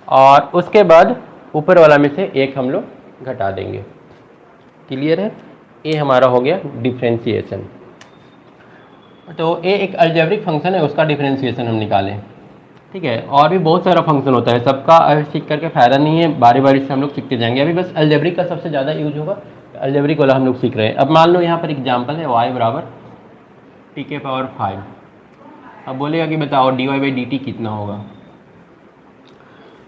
और उसके बाद ऊपर वाला में से एक हम लोग घटा देंगे। क्लियर है? ये हमारा हो गया डिफरेंशिएशन। तो ये एक अलजेब्रिक फंक्शन है, उसका डिफरेंशिएशन हम निकालें, ठीक है। और भी बहुत सारा फंक्शन होता है, सबका सीख करके फ़ायदा नहीं है, बारी बारी से हम लोग सीखते जाएंगे। अभी बस अलजेब्रिक का सबसे ज़्यादा यूज होगा, अलजेब्रिक वाला हम लोग सीख रहे हैं। अब मान लो यहाँ पर एग्जाम्पल है y बराबर टी के पावर 5। अब बोलेगा कि बताओ D Y by D T कितना होगा।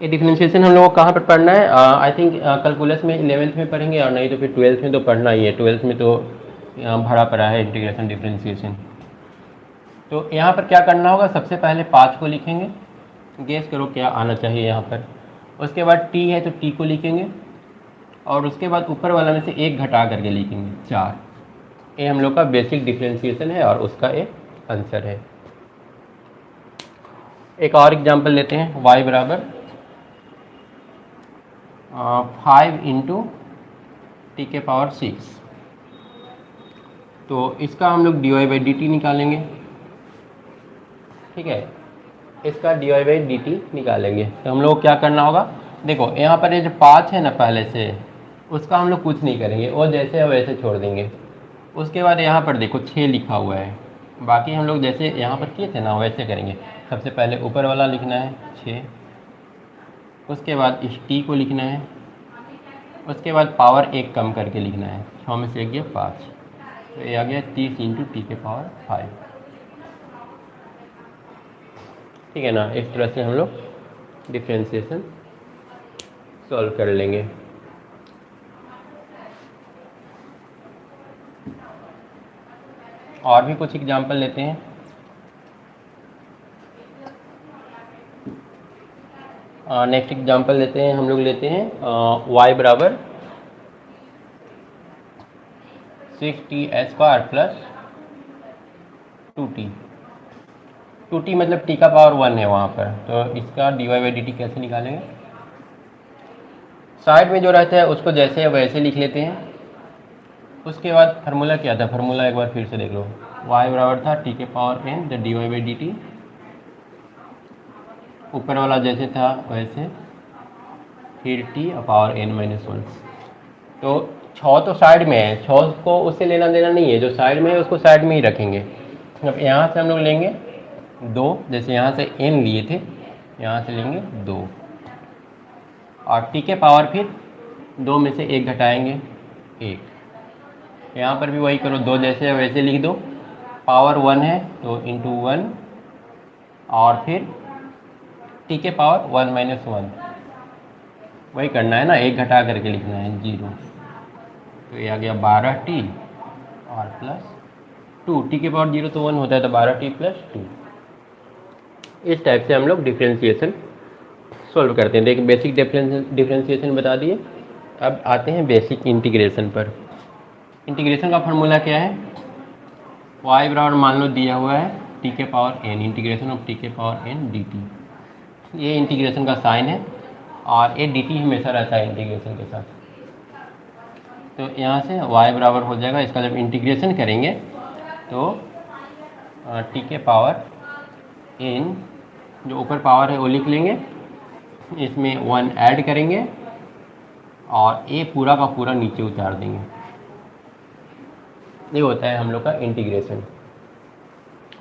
ये डिफरेंशिएशन हम लोगों को कहाँ पर पढ़ना है, आई थिंक कैलकुलस में 11th में पढ़ेंगे और नहीं तो फिर 12th में तो पढ़ना ही है। 12th में तो भरा पड़ा है इंटीग्रेशन डिफरेंशिएशन। तो यहाँ पर क्या करना होगा, सबसे पहले 5 को लिखेंगे, गेस करो क्या आना चाहिए यहाँ पर। उसके बाद t है तो t को लिखेंगे और उसके बाद ऊपर वाला में से एक घटा करके लिखेंगे 4। ये हम लोग का बेसिक डिफरेंशिएशन है और उसका एक आंसर है। एक और एग्जांपल लेते हैं, y बराबर 5 इंटू टी के पावर 6। तो इसका हम लोग D Y by D T निकालेंगे, ठीक है। इसका D Y by D T निकालेंगे तो हम लोग क्या करना होगा, देखो यहाँ पर ये जो 5 है ना पहले से, उसका हम लोग कुछ नहीं करेंगे, वो जैसे है वैसे छोड़ देंगे। उसके बाद यहाँ पर देखो 6 लिखा हुआ है, बाकी हम लोग जैसे यहाँ पर किए थे ना वैसे करेंगे। सबसे पहले ऊपर वाला लिखना है 6, उसके बाद इस टी को लिखना है, उसके बाद पावर एक कम करके लिखना है, 6 में से एक गया 5, तो ये आ गया 30 इंटू टी के पावर 5, ठीक है ना। इस तरह से हम लोग डिफरेंशिएशन सॉल्व कर लेंगे। और भी कुछ एग्जांपल लेते हैं। नेक्स्ट एग्जांपल लेते हैं, हम लोग लेते हैं y बराबर 6t square plus 2t। 2t मतलब t का पावर 1 है वहाँ पर, तो इसका D Y by D T कैसे निकालेंगे। साइड में जो रहता है उसको जैसे है वैसे लिख लेते हैं। उसके बाद फार्मूला क्या था, फार्मूला एक बार फिर से देख लो, y बराबर था टी के power n the D Y by D T, ऊपर वाला जैसे था वैसे, फिर t पावर n माइनस 1। तो 6 तो साइड में है, 6 को उससे लेना देना नहीं है, जो साइड में है उसको साइड में ही रखेंगे। अब यहाँ से हम लोग लेंगे 2, जैसे यहाँ से n लिए थे, यहाँ से लेंगे 2 और t के पावर फिर 2 में से 1 घटाएंगे 1। यहाँ पर भी वही करो, 2 जैसे है वैसे लिख दो, पावर 1 है तो इंटू 1 और फिर t के पावर 1 माइनस 1, वही करना है ना, 1 घटा करके लिखना है 0। तो ये आ गया 12t और प्लस 2, t के पावर 0 तो 1 होता है तो 12t प्लस 2। इस टाइप से हम लोग डिफरेंशिएशन सॉल्व करते हैं। देखिए बेसिक डिफरेंशिएशन बता दिए, अब आते हैं बेसिक इंटीग्रेशन पर। इंटीग्रेशन का फार्मूला क्या है, y बराबर मान लो दिया हुआ है t के power n, integration of t के पावर n dt। ये इंटीग्रेशन का साइन है और ये dt हमेशा रहता है इंटीग्रेशन के साथ। तो यहाँ से y बराबर हो जाएगा, इसका जब इंटीग्रेशन करेंगे तो टी के पावर n, जो ऊपर पावर है वो लिख लेंगे, इसमें 1 ऐड करेंगे और a पूरा का पूरा नीचे उतार देंगे। ये होता है हम लोग का इंटीग्रेशन।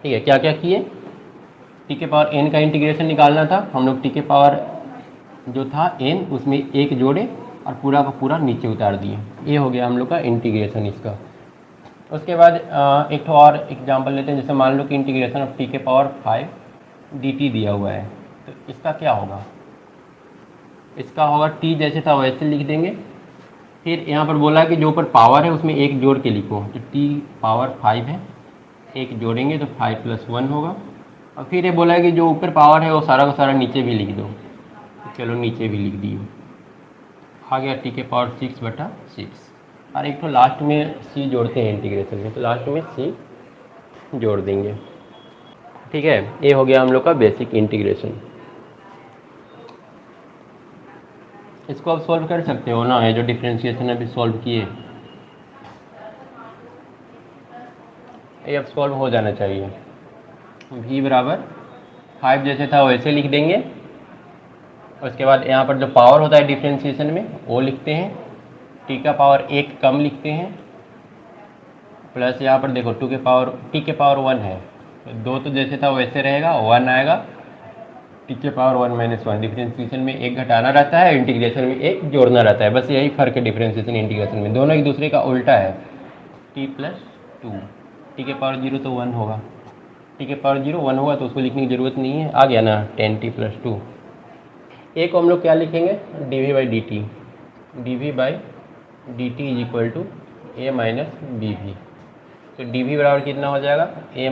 ठीक है, क्या क्या किए, टी के पावर n का इंटीग्रेशन निकालना था, हम लोग टी के पावर जो था n उसमें 1 जोड़े और पूरा का पूरा नीचे उतार दिए। ये हो गया हम लोग का इंटीग्रेशन इसका। उसके बाद एक तो और एग्जांपल लेते हैं, जैसे मान लो कि इंटीग्रेशन ऑफ टी के पावर 5 dt दिया हुआ है, तो इसका क्या होगा, इसका होगा t जैसे था वैसे लिख देंगे। फिर यहाँ पर बोला कि जो ऊपर पावर है उसमें 1 जोड़ के लिखो, तो t पावर 5 है, 1 जोड़ेंगे तो 5 + 1 होगा। और फिर ये बोला है कि जो ऊपर पावर है वो सारा का सारा नीचे भी लिख दो, तो चलो नीचे भी लिख दिए, आ गया टी के पावर 6/6। और एक तो लास्ट में c जोड़ते हैं इंटीग्रेशन में, तो लास्ट में c जोड़ देंगे। ठीक है, ये हो गया हम लोग का बेसिक इंटीग्रेशन। इसको आप सॉल्व कर सकते हो ना, ये जो डिफरेंशिएशन अभी सॉल्व किए, ये अब सॉल्व हो जाना चाहिए। v बराबर 5 जैसे था वैसे लिख देंगे। उसके बाद यहाँ पर जो पावर होता है डिफरेंशिएशन में वो लिखते हैं, टी का पावर 1 कम लिखते हैं, प्लस यहाँ पर देखो टी के पावर 1 है, तो 2 तो जैसे था वैसे रहेगा, 1 आएगा, टी के पावर 1 - 1। डिफरेंशिएशन में 1 घटाना रहता है, इंटीग्रेशन में 1 जोड़ना रहता है, बस यही फर्क है डिफरेंशिएशन इंटीग्रेशन में, दोनों एक दूसरे का उल्टा है। t + 2, टी के पावर 0 तो 1 होगा, टी के पावर 0 1 होगा तो उसको लिखने की ज़रूरत नहीं है, आ गया ना 10t + 2। एक हम लोग क्या लिखेंगे, dv/dt, dv/dt = a - bv। तो dv बराबर कितना हो जाएगा, a -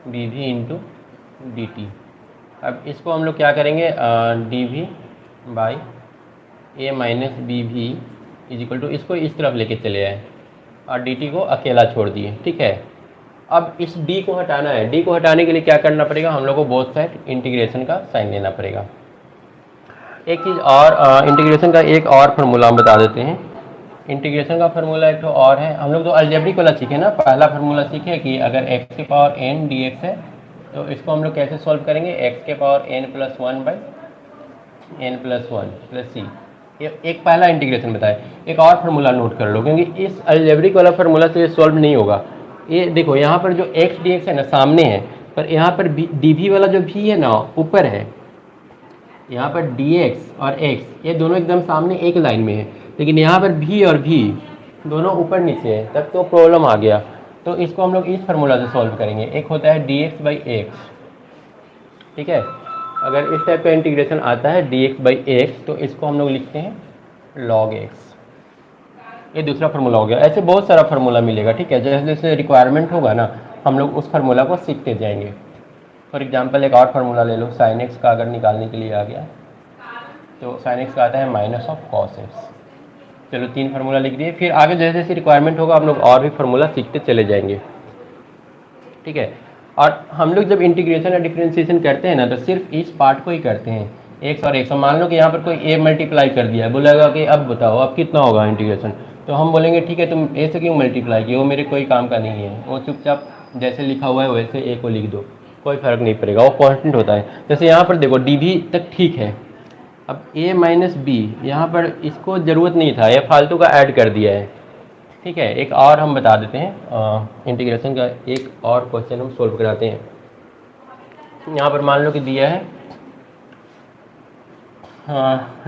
bv × dt। अब इसको हम लोग क्या करेंगे, dv/a - bv = इसको इस तरफ लेके चले आए और dt को अकेला छोड़ दिए। ठीक है, अब इस d को हटाना है, d को हटाने के लिए क्या करना पड़ेगा, हम लोग को बोथ साइड इंटीग्रेशन का साइन लेना पड़ेगा। एक चीज़ और, इंटीग्रेशन का एक और फार्मूला हम बता देते हैं। इंटीग्रेशन का फार्मूला एक तो और है, हम लोग तो अलजेब्रिक वाला सीखे ना, पहला फार्मूला सीखे कि अगर x के पावर n dx है तो इसको हम लोग कैसे सॉल्व करेंगे, x के पावर n + 1/n + 1 + c। ये एक पहला इंटीग्रेशन बताए। एक और फार्मूला नोट कर लो, क्योंकि इस अलजेब्रिक वाला फार्मूला से ये सॉल्व नहीं होगा। ये देखो यहाँ पर जो x dx है ना सामने है, पर यहाँ पर dv वाला जो v है ना ऊपर है, यहाँ पर dx और x ये दोनों एकदम सामने एक लाइन में है, लेकिन यहाँ पर v और v दोनों ऊपर नीचे है, तब तो प्रॉब्लम आ गया। तो इसको हम लोग इस फार्मूला से सॉल्व करेंगे। एक होता है dx/x, ठीक है, अगर इस टाइप का इंटीग्रेशन आता है dx/x तो इसको हम लोग लिखते हैं log x। ये दूसरा फार्मूला हो गया। ऐसे बहुत सारा फार्मूला मिलेगा। ठीक है, जैसे जैसे रिक्वायरमेंट होगा ना हम लोग उस फार्मूला को सीखते जाएंगे। फॉर एग्जांपल एक और फार्मूला ले लो, sin x का अगर निकालने के लिए आ गया तो sin x का आता है -cos x। चलो 3 फार्मूला लिख दिए, फिर आगे जैसे जैसे रिक्वायरमेंट होगा हम लोग और भी फार्मूला सीखते चले जाएंगे। ठीक है, और हम लोग जब इंटीग्रेशन या डिफरेंशिएशन करते हैं ना तो सिर्फ इस पार्ट को ही करते हैं, x और x। मान लो कि यहाँ पर कोई a मल्टीप्लाई कर दिया है, बोलेगा कि अब बताओ अब कितना होगा इंटीग्रेशन, तो हम बोलेंगे ठीक है तुम a से क्यों मल्टीप्लाई किए, वो मेरे कोई काम का नहीं है, वो चुपचाप जैसे लिखा हुआ है वैसे a को लिख दो, कोई फ़र्क नहीं पड़ेगा, वो कांस्टेंट होता है। जैसे यहाँ पर देखो dv तक ठीक है, अब a - b यहाँ पर इसको ज़रूरत नहीं था, ये फालतू का ऐड कर दिया है। ठीक है, एक और हम बता देते हैं, इंटीग्रेशन का एक और क्वेश्चन हम सोल्व कराते हैं। यहाँ पर मान लो कि दिया है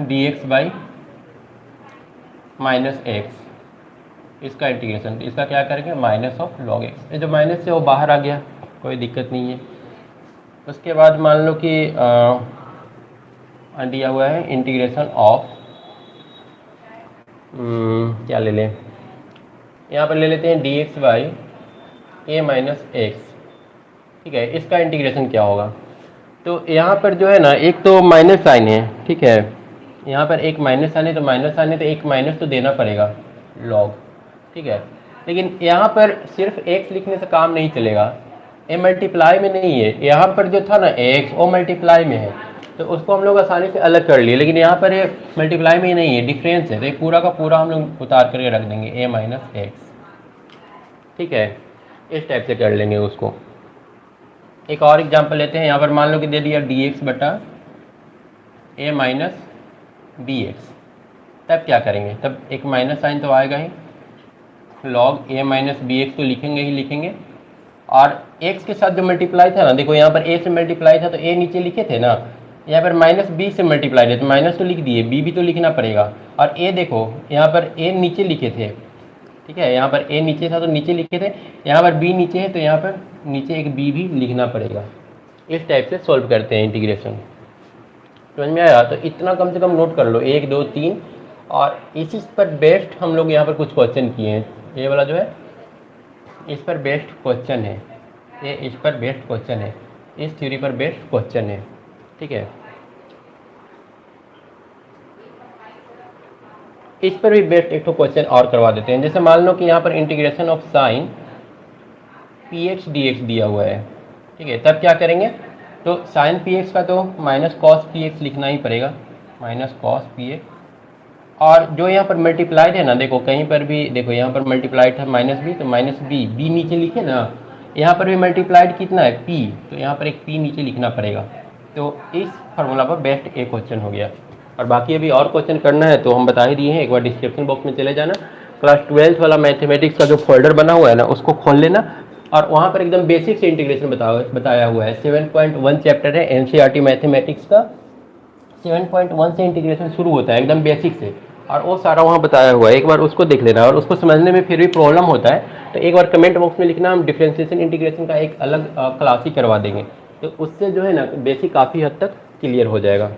dx/-x, इसका इंटीग्रेशन, इसका क्या करेंगे -log x। ये जो माइनस है वो बाहर आ गया, कोई दिक्कत नहीं है। उसके बाद मान लो कि दिया हुआ है इंटीग्रेशन ऑफ, क्या ले लें, यहाँ पर ले लेते हैं dx/a - x। ठीक है, इसका इंटीग्रेशन क्या होगा, तो यहाँ पर जो है ना एक तो माइनस साइन है, ठीक है, यहाँ पर एक माइनस साइन है, तो माइनस साइन है तो एक माइनस तो देना पड़ेगा लॉग। ठीक है, लेकिन यहाँ पर सिर्फ x लिखने से काम नहीं चलेगा, ए मल्टीप्लाई में नहीं है, यहाँ पर जो था ना x वो मल्टीप्लाई में है, तो उसको हम लोग आसानी से अलग कर लिए, लेकिन यहाँ पर ये मल्टीप्लाई में ही नहीं है, डिफरेंस है, तो ये पूरा का पूरा हम लोग उतार करके रख देंगे a - x। ठीक है, इस टाइप से कर लेंगे उसको। एक और एग्जांपल लेते हैं। यहाँ पर मान लो कि दे दिया dx बटा a माइनस बी एक्स। तब क्या करेंगे, तब एक माइनस साइन तो आएगा ही, log a minus B X तो लिखेंगे ही लिखेंगे। और x के साथ जो मल्टीप्लाई था ना, देखो यहाँ पर a से मल्टीप्लाई था तो a नीचे लिखे थे ना, यहाँ पर माइनस b से मल्टीप्लाई है तो माइनस तो लिख दिए, b भी तो लिखना पड़ेगा। और a देखो यहाँ पर a नीचे लिखे थे, ठीक है, यहाँ पर a नीचे था तो नीचे लिखे थे, यहाँ पर b नीचे है तो यहाँ पर नीचे एक b भी लिखना पड़ेगा। इस टाइप से सॉल्व करते हैं इंटीग्रेशन। समझ में आया? तो इतना कम से कम नोट कर लो, 1 2 3। और इसी पर बेस्ड हम लोग यहाँ पर कुछ क्वेश्चन किए हैं। ये वाला जो है इस पर बेस्ड क्वेश्चन है, ये इस पर बेस्ड क्वेश्चन है, इस थ्योरी पर बेस्ड क्वेश्चन है, ठीक है। इस पर भी बेस्ड एक तो क्वेश्चन और करवा देते हैं। जैसे मान लो कि यहाँ पर integration of sine P x D x दिया हुआ है, ठीक है। तब क्या करेंगे, तो साइन पी एक्स का तो माइनस कॉस पी एक्स लिखना ही पड़ेगा, माइनस कॉस पी एक्स। और जो यहाँ पर मल्टीप्लाइड है ना, देखो कहीं पर भी देखो यहाँ पर मल्टीप्लाइड था माइनस बी तो माइनस बी, बी नीचे लिखे ना, यहाँ पर भी मल्टीप्लाइड कितना है पी, तो यहाँ पर एक पी नीचे लिखना पड़ेगा। तो इस फार्मूला पर बेस्ट एक क्वेश्चन हो गया। और बाकी अभी और क्वेश्चन करना है तो हम बता ही दिए हैं, एक बार डिस्क्रिप्शन बॉक्स में चले जाना, क्लास 12th वाला मैथमेटिक्स का जो फोल्डर बना हुआ है ना उसको खोल लेना, और वहाँ पर एकदम बेसिक से इंटीग्रेशन बताया हुआ है। 7.1 चैप्टर है एनसीईआरटी मैथमेटिक्स का, 7.1 से इंटीग्रेशन शुरू होता है एकदम बेसिक से, और वो सारा वहाँ बताया हुआ है। एक बार उसको देख लेना, और उसको समझने में फिर भी प्रॉब्लम होता है तो एक बार कमेंट बॉक्स में लिखना, हम डिफरेंशिएशन इंटीग्रेशन का एक अलग क्लास ही करवा देंगे, तो उससे जो है ना बेसिक काफ़ी हद तक क्लियर हो जाएगा।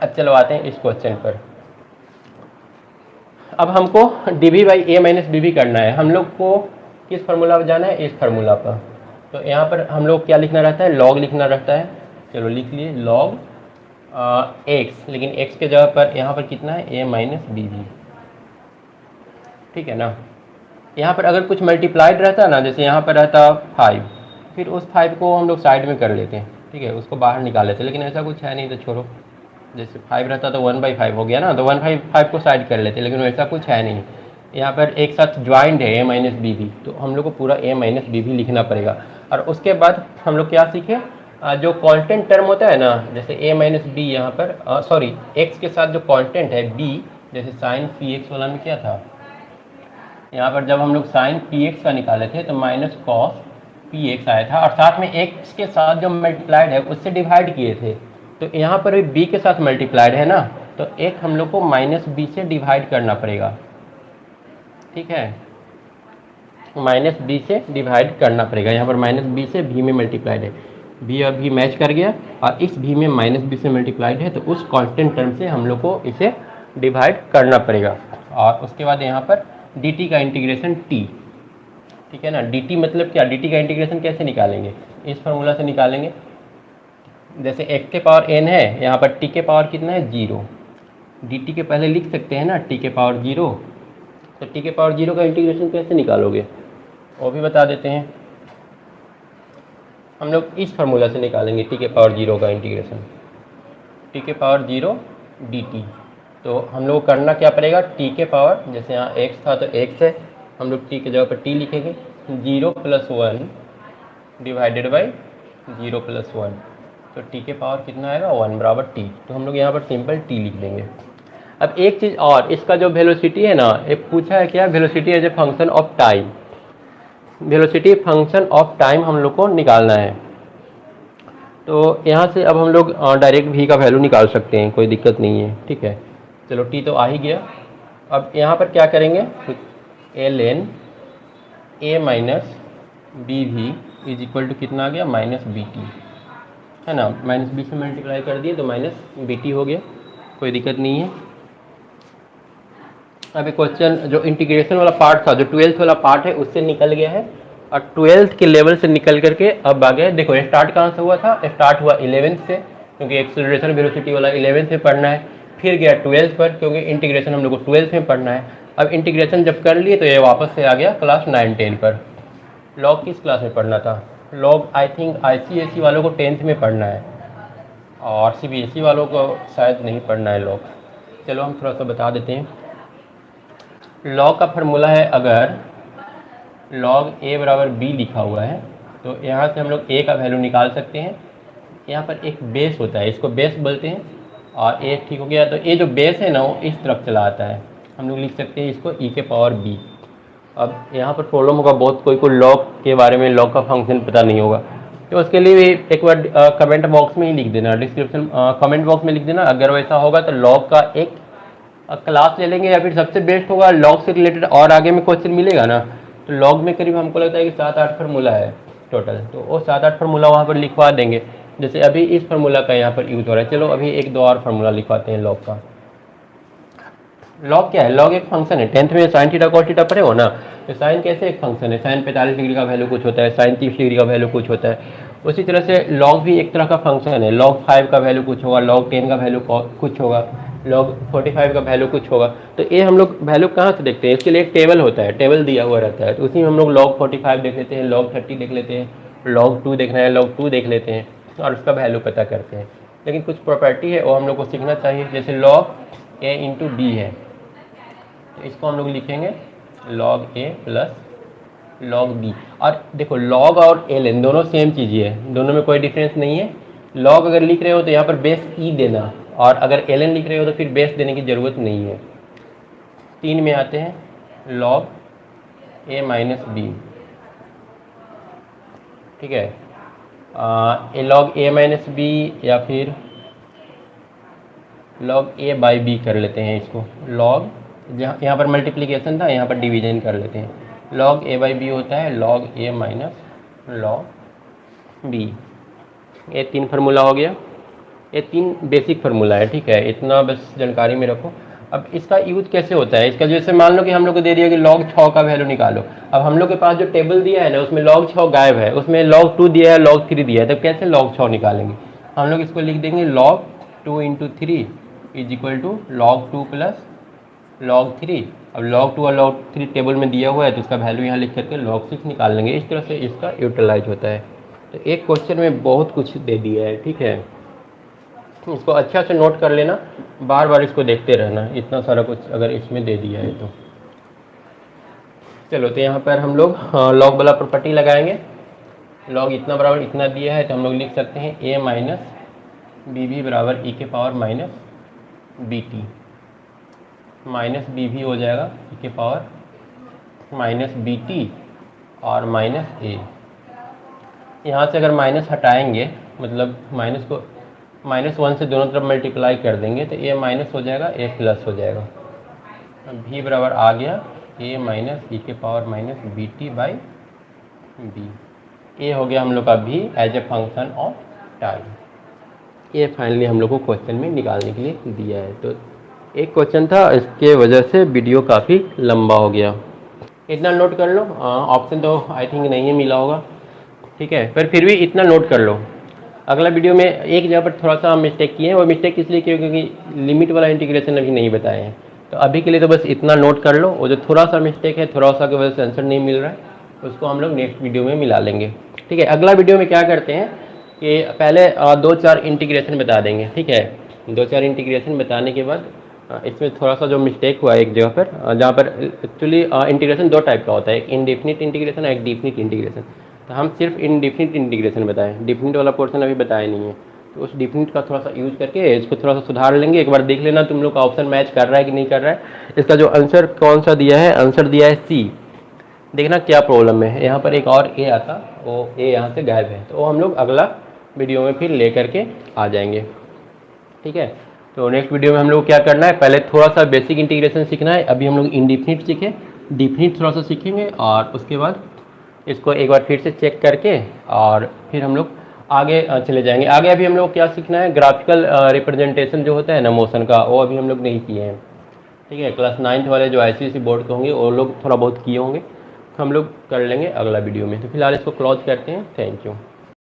अब चलो आते हैं इस क्वेश्चन पर। अब हमको dv by A minus B करना है। हम लोग को किस फार्मूला पर जाना है, इस फार्मूला पर। तो यहाँ पर हम लोग क्या लिखना रहता है, लॉग लिखना रहता है। चलो लिख लिए लॉग एक्स, लेकिन एक्स के जगह पर यहाँ पर कितना है ए माइनस बी भी, ठीक है ना। यहाँ पर अगर कुछ मल्टीप्लाइड रहता ना, जैसे यहाँ पर रहता 5, फिर उस 5 को हम लोग साइड में कर लेते हैं, ठीक है, उसको बाहर निकाल लेते हैं, लेकिन ऐसा कुछ है नहीं तो छोड़ो। जैसे 5 रहता तो 1/5 हो गया ना, तो 1/5 को साइड कर लेते, लेकिन वैसा कुछ है नहीं। यहाँ पर एक साथ ज्वाइंट है ए माइनस बी भी, तो हम लोग को पूरा ए माइनस बी भी लिखना पड़ेगा। और उसके बाद हम लोग क्या सीखे, जो कांस्टेंट टर्म होता है ना, जैसे ए माइनस बी यहाँ पर सॉरी एक्स के साथ जो कांस्टेंट है बी, जैसे साइन पी एक्स वाला में क्या था, यहाँ पर जब हम लोग साइन पी एक्स का निकाले थे तो माइनस कॉस पी एक्स आया था, और साथ में एक्स के साथ जो मल्टीप्लाइड है उससे डिवाइड किए थे। तो यहाँ पर भी बी के साथ मल्टीप्लाइड है ना, तो एक हम लोग को माइनस बी से डिवाइड करना पड़ेगा, ठीक है, माइनस बी से डिवाइड करना पड़ेगा। यहाँ पर माइनस बी से भी में मल्टीप्लाइड है, भी और भी मैच कर गया, और इस भी में माइनस बी से मल्टीप्लाइड है, तो उस कांस्टेंट टर्म से हम लोग को इसे डिवाइड करना पड़ेगा। और उसके बाद यहाँ पर dt का इंटीग्रेशन t, ठीक है ना। dt मतलब क्या, dt का इंटीग्रेशन कैसे निकालेंगे, इस फार्मूला से निकालेंगे। जैसे x के पावर n है, यहाँ पर t के पावर कितना है 0, dt के पहले लिख सकते हैं ना t के पावर 0, तो t के पावर 0 का इंटीग्रेशन कैसे निकालोगे वो भी बता देते हैं। हम लोग इस फार्मूला से निकालेंगे t के पावर 0 का इंटीग्रेशन, t के पावर 0 dt। तो हम लोग को करना क्या पड़ेगा, t के पावर, जैसे यहाँ x था तो x है, हम लोग t की जगह पर t लिखेंगे, 0 + 1 डिवाइडेड बाई 0 + 1, तो t के पावर कितना आएगा 1 बराबर t। तो हम लोग यहाँ पर सिंपल t लिख देंगे। अब एक चीज़ और, इसका जो वेलोसिटी है ना, एक पूछा है क्या, velocity as a function of time, velocity function of time हम लोग को निकालना है। तो यहाँ से अब हम लोग डायरेक्ट v का वैल्यू निकाल सकते हैं, कोई दिक्कत नहीं है, ठीक है। चलो t तो आ ही गया। अब यहाँ पर क्या करेंगे, ln a माइनस बी भी इज इक्वल टू कितना आ गया माइनस बी टी, है ना, माइनस बी से मल्टीप्लाई कर दिए तो माइनस बी टी हो गया, कोई दिक्कत नहीं है। अब एक क्वेश्चन जो इंटीग्रेशन वाला पार्ट था, जो 12th वाला पार्ट है उससे निकल गया है, और 12th के लेवल से निकल करके अब आ गया। देखो स्टार्ट कहाँ से हुआ था, स्टार्ट हुआ 11th से, क्योंकि एक्सेलरेशन वेलोसिटी वाला 11th में पढ़ना है, फिर गया 12th पर, क्योंकि इंटीग्रेशन हम लोग को 12th में पढ़ना है। अब इंटीग्रेशन जब कर लिए तो ये वापस से आ गया क्लास 9-10 पर। लॉग किस क्लास में पढ़ना था, लॉग आई थिंक ICSE वालों को 10th में पढ़ना है, और CBSE वालों को शायद नहीं पढ़ना है लॉग। चलो हम थोड़ा सा बता देते हैं। लॉग का फार्मूला है, अगर log a बराबर b लिखा हुआ है, तो यहाँ से हम लोग a का वैल्यू निकाल सकते हैं। यहाँ पर एक बेस होता है, इसको बेस बोलते हैं, और a ठीक हो गया। तो ये जो बेस है ना वो इस तरफ चला आता है, हम लोग लिख सकते हैं इसको e के पावर b। अब यहाँ पर प्रॉब्लम होगा बहुत, कोई को लॉग के बारे में, लॉग का फंक्शन पता नहीं होगा, तो उसके लिए भी एक बार कमेंट बॉक्स में ही लिख देना, डिस्क्रिप्शन कमेंट बॉक्स में लिख देना। अगर वैसा होगा तो लॉग का एक क्लास ले लेंगे, या फिर सबसे बेस्ट होगा लॉग से रिलेटेड और आगे में क्वेश्चन मिलेगा ना, तो लॉग में करीब हमको लगता है कि 7-8 फार्मूला है टोटल, तो वो 7-8 फार्मूला वहाँ पर लिखवा देंगे। जैसे अभी इस फार्मूला का यहाँ पर यूज हो रहा है, चलो अभी 1-2 और फार्मूला लिखवाते हैं लॉग का। लॉग क्या है? लॉग एक फंक्शन है, 10th में साइन थीटा कॉस थीटा पढ़े हो ना, तो साइन कैसे एक फंक्शन है, साइन 45 डिग्री का वैल्यू कुछ होता है, साइन 30 डिग्री का वैल्यू कुछ होता है, उसी तरह से लॉग भी एक तरह का फंक्शन है। log 5 का वैल्यू कुछ होगा, log 10 का वैल्यू कुछ होगा, log 45 का वैल्यू कुछ होगा। तो ये हम लोग वैल्यू कहाँ से देखते हैं? इसके लिए एक टेबल होता है, टेबल दिया हुआ रहता है, तो उसी में हम लोग log 45 देख लेते हैं, log 30 देख लेते हैं, log 2 देखना है log 2 देख लेते हैं, और उसका वैल्यू पता करते हैं। लेकिन कुछ प्रॉपर्टी है वो हम लोग को सीखना चाहिए, जैसे log a इंटू b है, तो इसको हम लोग लिखेंगे log a plus log b। और देखो log और ln दोनों सेम चीज़ ही है, दोनों में कोई डिफरेंस नहीं है। log अगर लिख रहे हो तो यहाँ पर बेस e देना, और अगर ln लिख रहे हो तो फिर बेस देने की ज़रूरत नहीं है। 3 में आते हैं log a माइनस बी, ठीक है, log a माइनस बी, या फिर log a बाई बी कर लेते हैं इसको। log जहाँ यहाँ पर मल्टीप्लिकेशन था, यहाँ पर डिवीजन कर लेते हैं। log a बाई बी होता है log a minus log b। ये 3 फार्मूला हो गया, ये 3 बेसिक फार्मूला है, ठीक है, इतना बस जानकारी में रखो। अब इसका यूज कैसे होता है इसका, जैसे मान लो कि हम लोग को दे दिया कि log 6 का वैल्यू निकालो। अब हम लोग के पास जो टेबल दिया है ना उसमें log 6 गायब है, उसमें log 2 दिया है, log 3 दिया है, तो कैसे log 6 निकालेंगे? हम लोग इसको लिख देंगे log 2 into 3 is equal to log 2 plus log 3। अब log 2 और log 3 टेबल में दिया हुआ है, तो उसका वैल्यू यहाँ लिख करके log 6 निकाल लेंगे। इस तरह से इसका यूटिलाइज होता है। तो एक क्वेश्चन में बहुत कुछ दे दिया है, ठीक है, इसको अच्छा से नोट कर लेना, बार बार इसको देखते रहना, इतना सारा कुछ अगर इसमें दे दिया है तो। चलो तो यहाँ पर हम लोग log वाला प्रॉपर्टी लगाएंगे। log इतना बराबर इतना दिया है, तो हम लोग लिख सकते हैं a माइनस बी भी बराबर e के power minus B T, minus B भी हो जाएगा e के पावर माइनस बी टी और माइनस ए। यहाँ से अगर माइनस हटाएंगे, मतलब माइनस को -1 से दोनों तरफ मल्टीप्लाई कर देंगे, तो a माइनस हो जाएगा, a प्लस हो जाएगा। भी बराबर आ गया a माइनस ई के power minus B t by b. A हो गया हम लोग का भी as a function of time. ये फाइनली हम लोग को क्वेश्चन में निकालने के लिए दिया है। तो एक क्वेश्चन था, इसके वजह से वीडियो काफ़ी लंबा हो गया, इतना नोट कर लो। ऑप्शन तो आई थिंक नहीं मिला होगा, ठीक है, पर फिर भी इतना नोट कर लो। अगला वीडियो में एक जगह पर थोड़ा सा हम मिस्टेक किए हैं, वो मिस्टेक इसलिए किए क्योंकि लिमिट वाला इंटीग्रेशन अभी नहीं बताए हैं। तो अभी के लिए तो बस इतना नोट कर लो, वो जो थोड़ा सा मिस्टेक है, थोड़ा सा की वजह से आंसर नहीं मिल रहा है, उसको हम लोग नेक्स्ट वीडियो में मिला लेंगे, ठीक है। अगला वीडियो में क्या करते हैं कि पहले 2-4 इंटीग्रेशन बता देंगे, ठीक है। 2-4 इंटीग्रेशन बताने के बाद इसमें थोड़ा सा जो मिस्टेक हुआ है एक जगह पर, जहाँ पर एक्चुअली इंटीग्रेशन 2 टाइप का होता है, एक इनडेफिनिट इंटीग्रेशन और एक डेफिनिट इंटीग्रेशन। तो हम सिर्फ इनडेफिनिट इंटीग्रेशन बताएं, डेफिनिट वाला पोर्शन अभी बताया नहीं है, तो उस डेफिनिट का थोड़ा सा यूज करके इसको थोड़ा सा सुधार लेंगे। एक बार देख लेना तुम लोग का ऑप्शन मैच कर रहा है कि नहीं कर रहा है। इसका जो आंसर कौन सा दिया है, आंसर दिया है सी। देखना क्या प्रॉब्लम है, यहाँ पर एक और ए आता, वो ए यहाँ से गायब है, तो वो हम लोग अगला वीडियो में फिर ले करके आ जाएंगे, ठीक है। तो नेक्स्ट वीडियो में हम लोग क्या करना है, पहले थोड़ा सा बेसिक इंटीग्रेशन सीखना है। अभी हम लोग इनडेफिनिट सीखे, डेफिनिट थोड़ा सा सीखेंगे, और उसके बाद इसको एक बार फिर से चेक करके और फिर हम लोग आगे चले जाएंगे। आगे अभी हम लोग क्या सीखना है, ग्राफिकल रिप्रेजेंटेशन जो होता है ना मोशन का, वो अभी हम लोग नहीं किए हैं, ठीक है। क्लास 9th वाले जो ICSE बोर्ड के होंगे वो लोग थोड़ा बहुत किए होंगे, हम लोग कर लेंगे अगला वीडियो में। तो फिलहाल इसको क्लोज करते हैं। Thank you.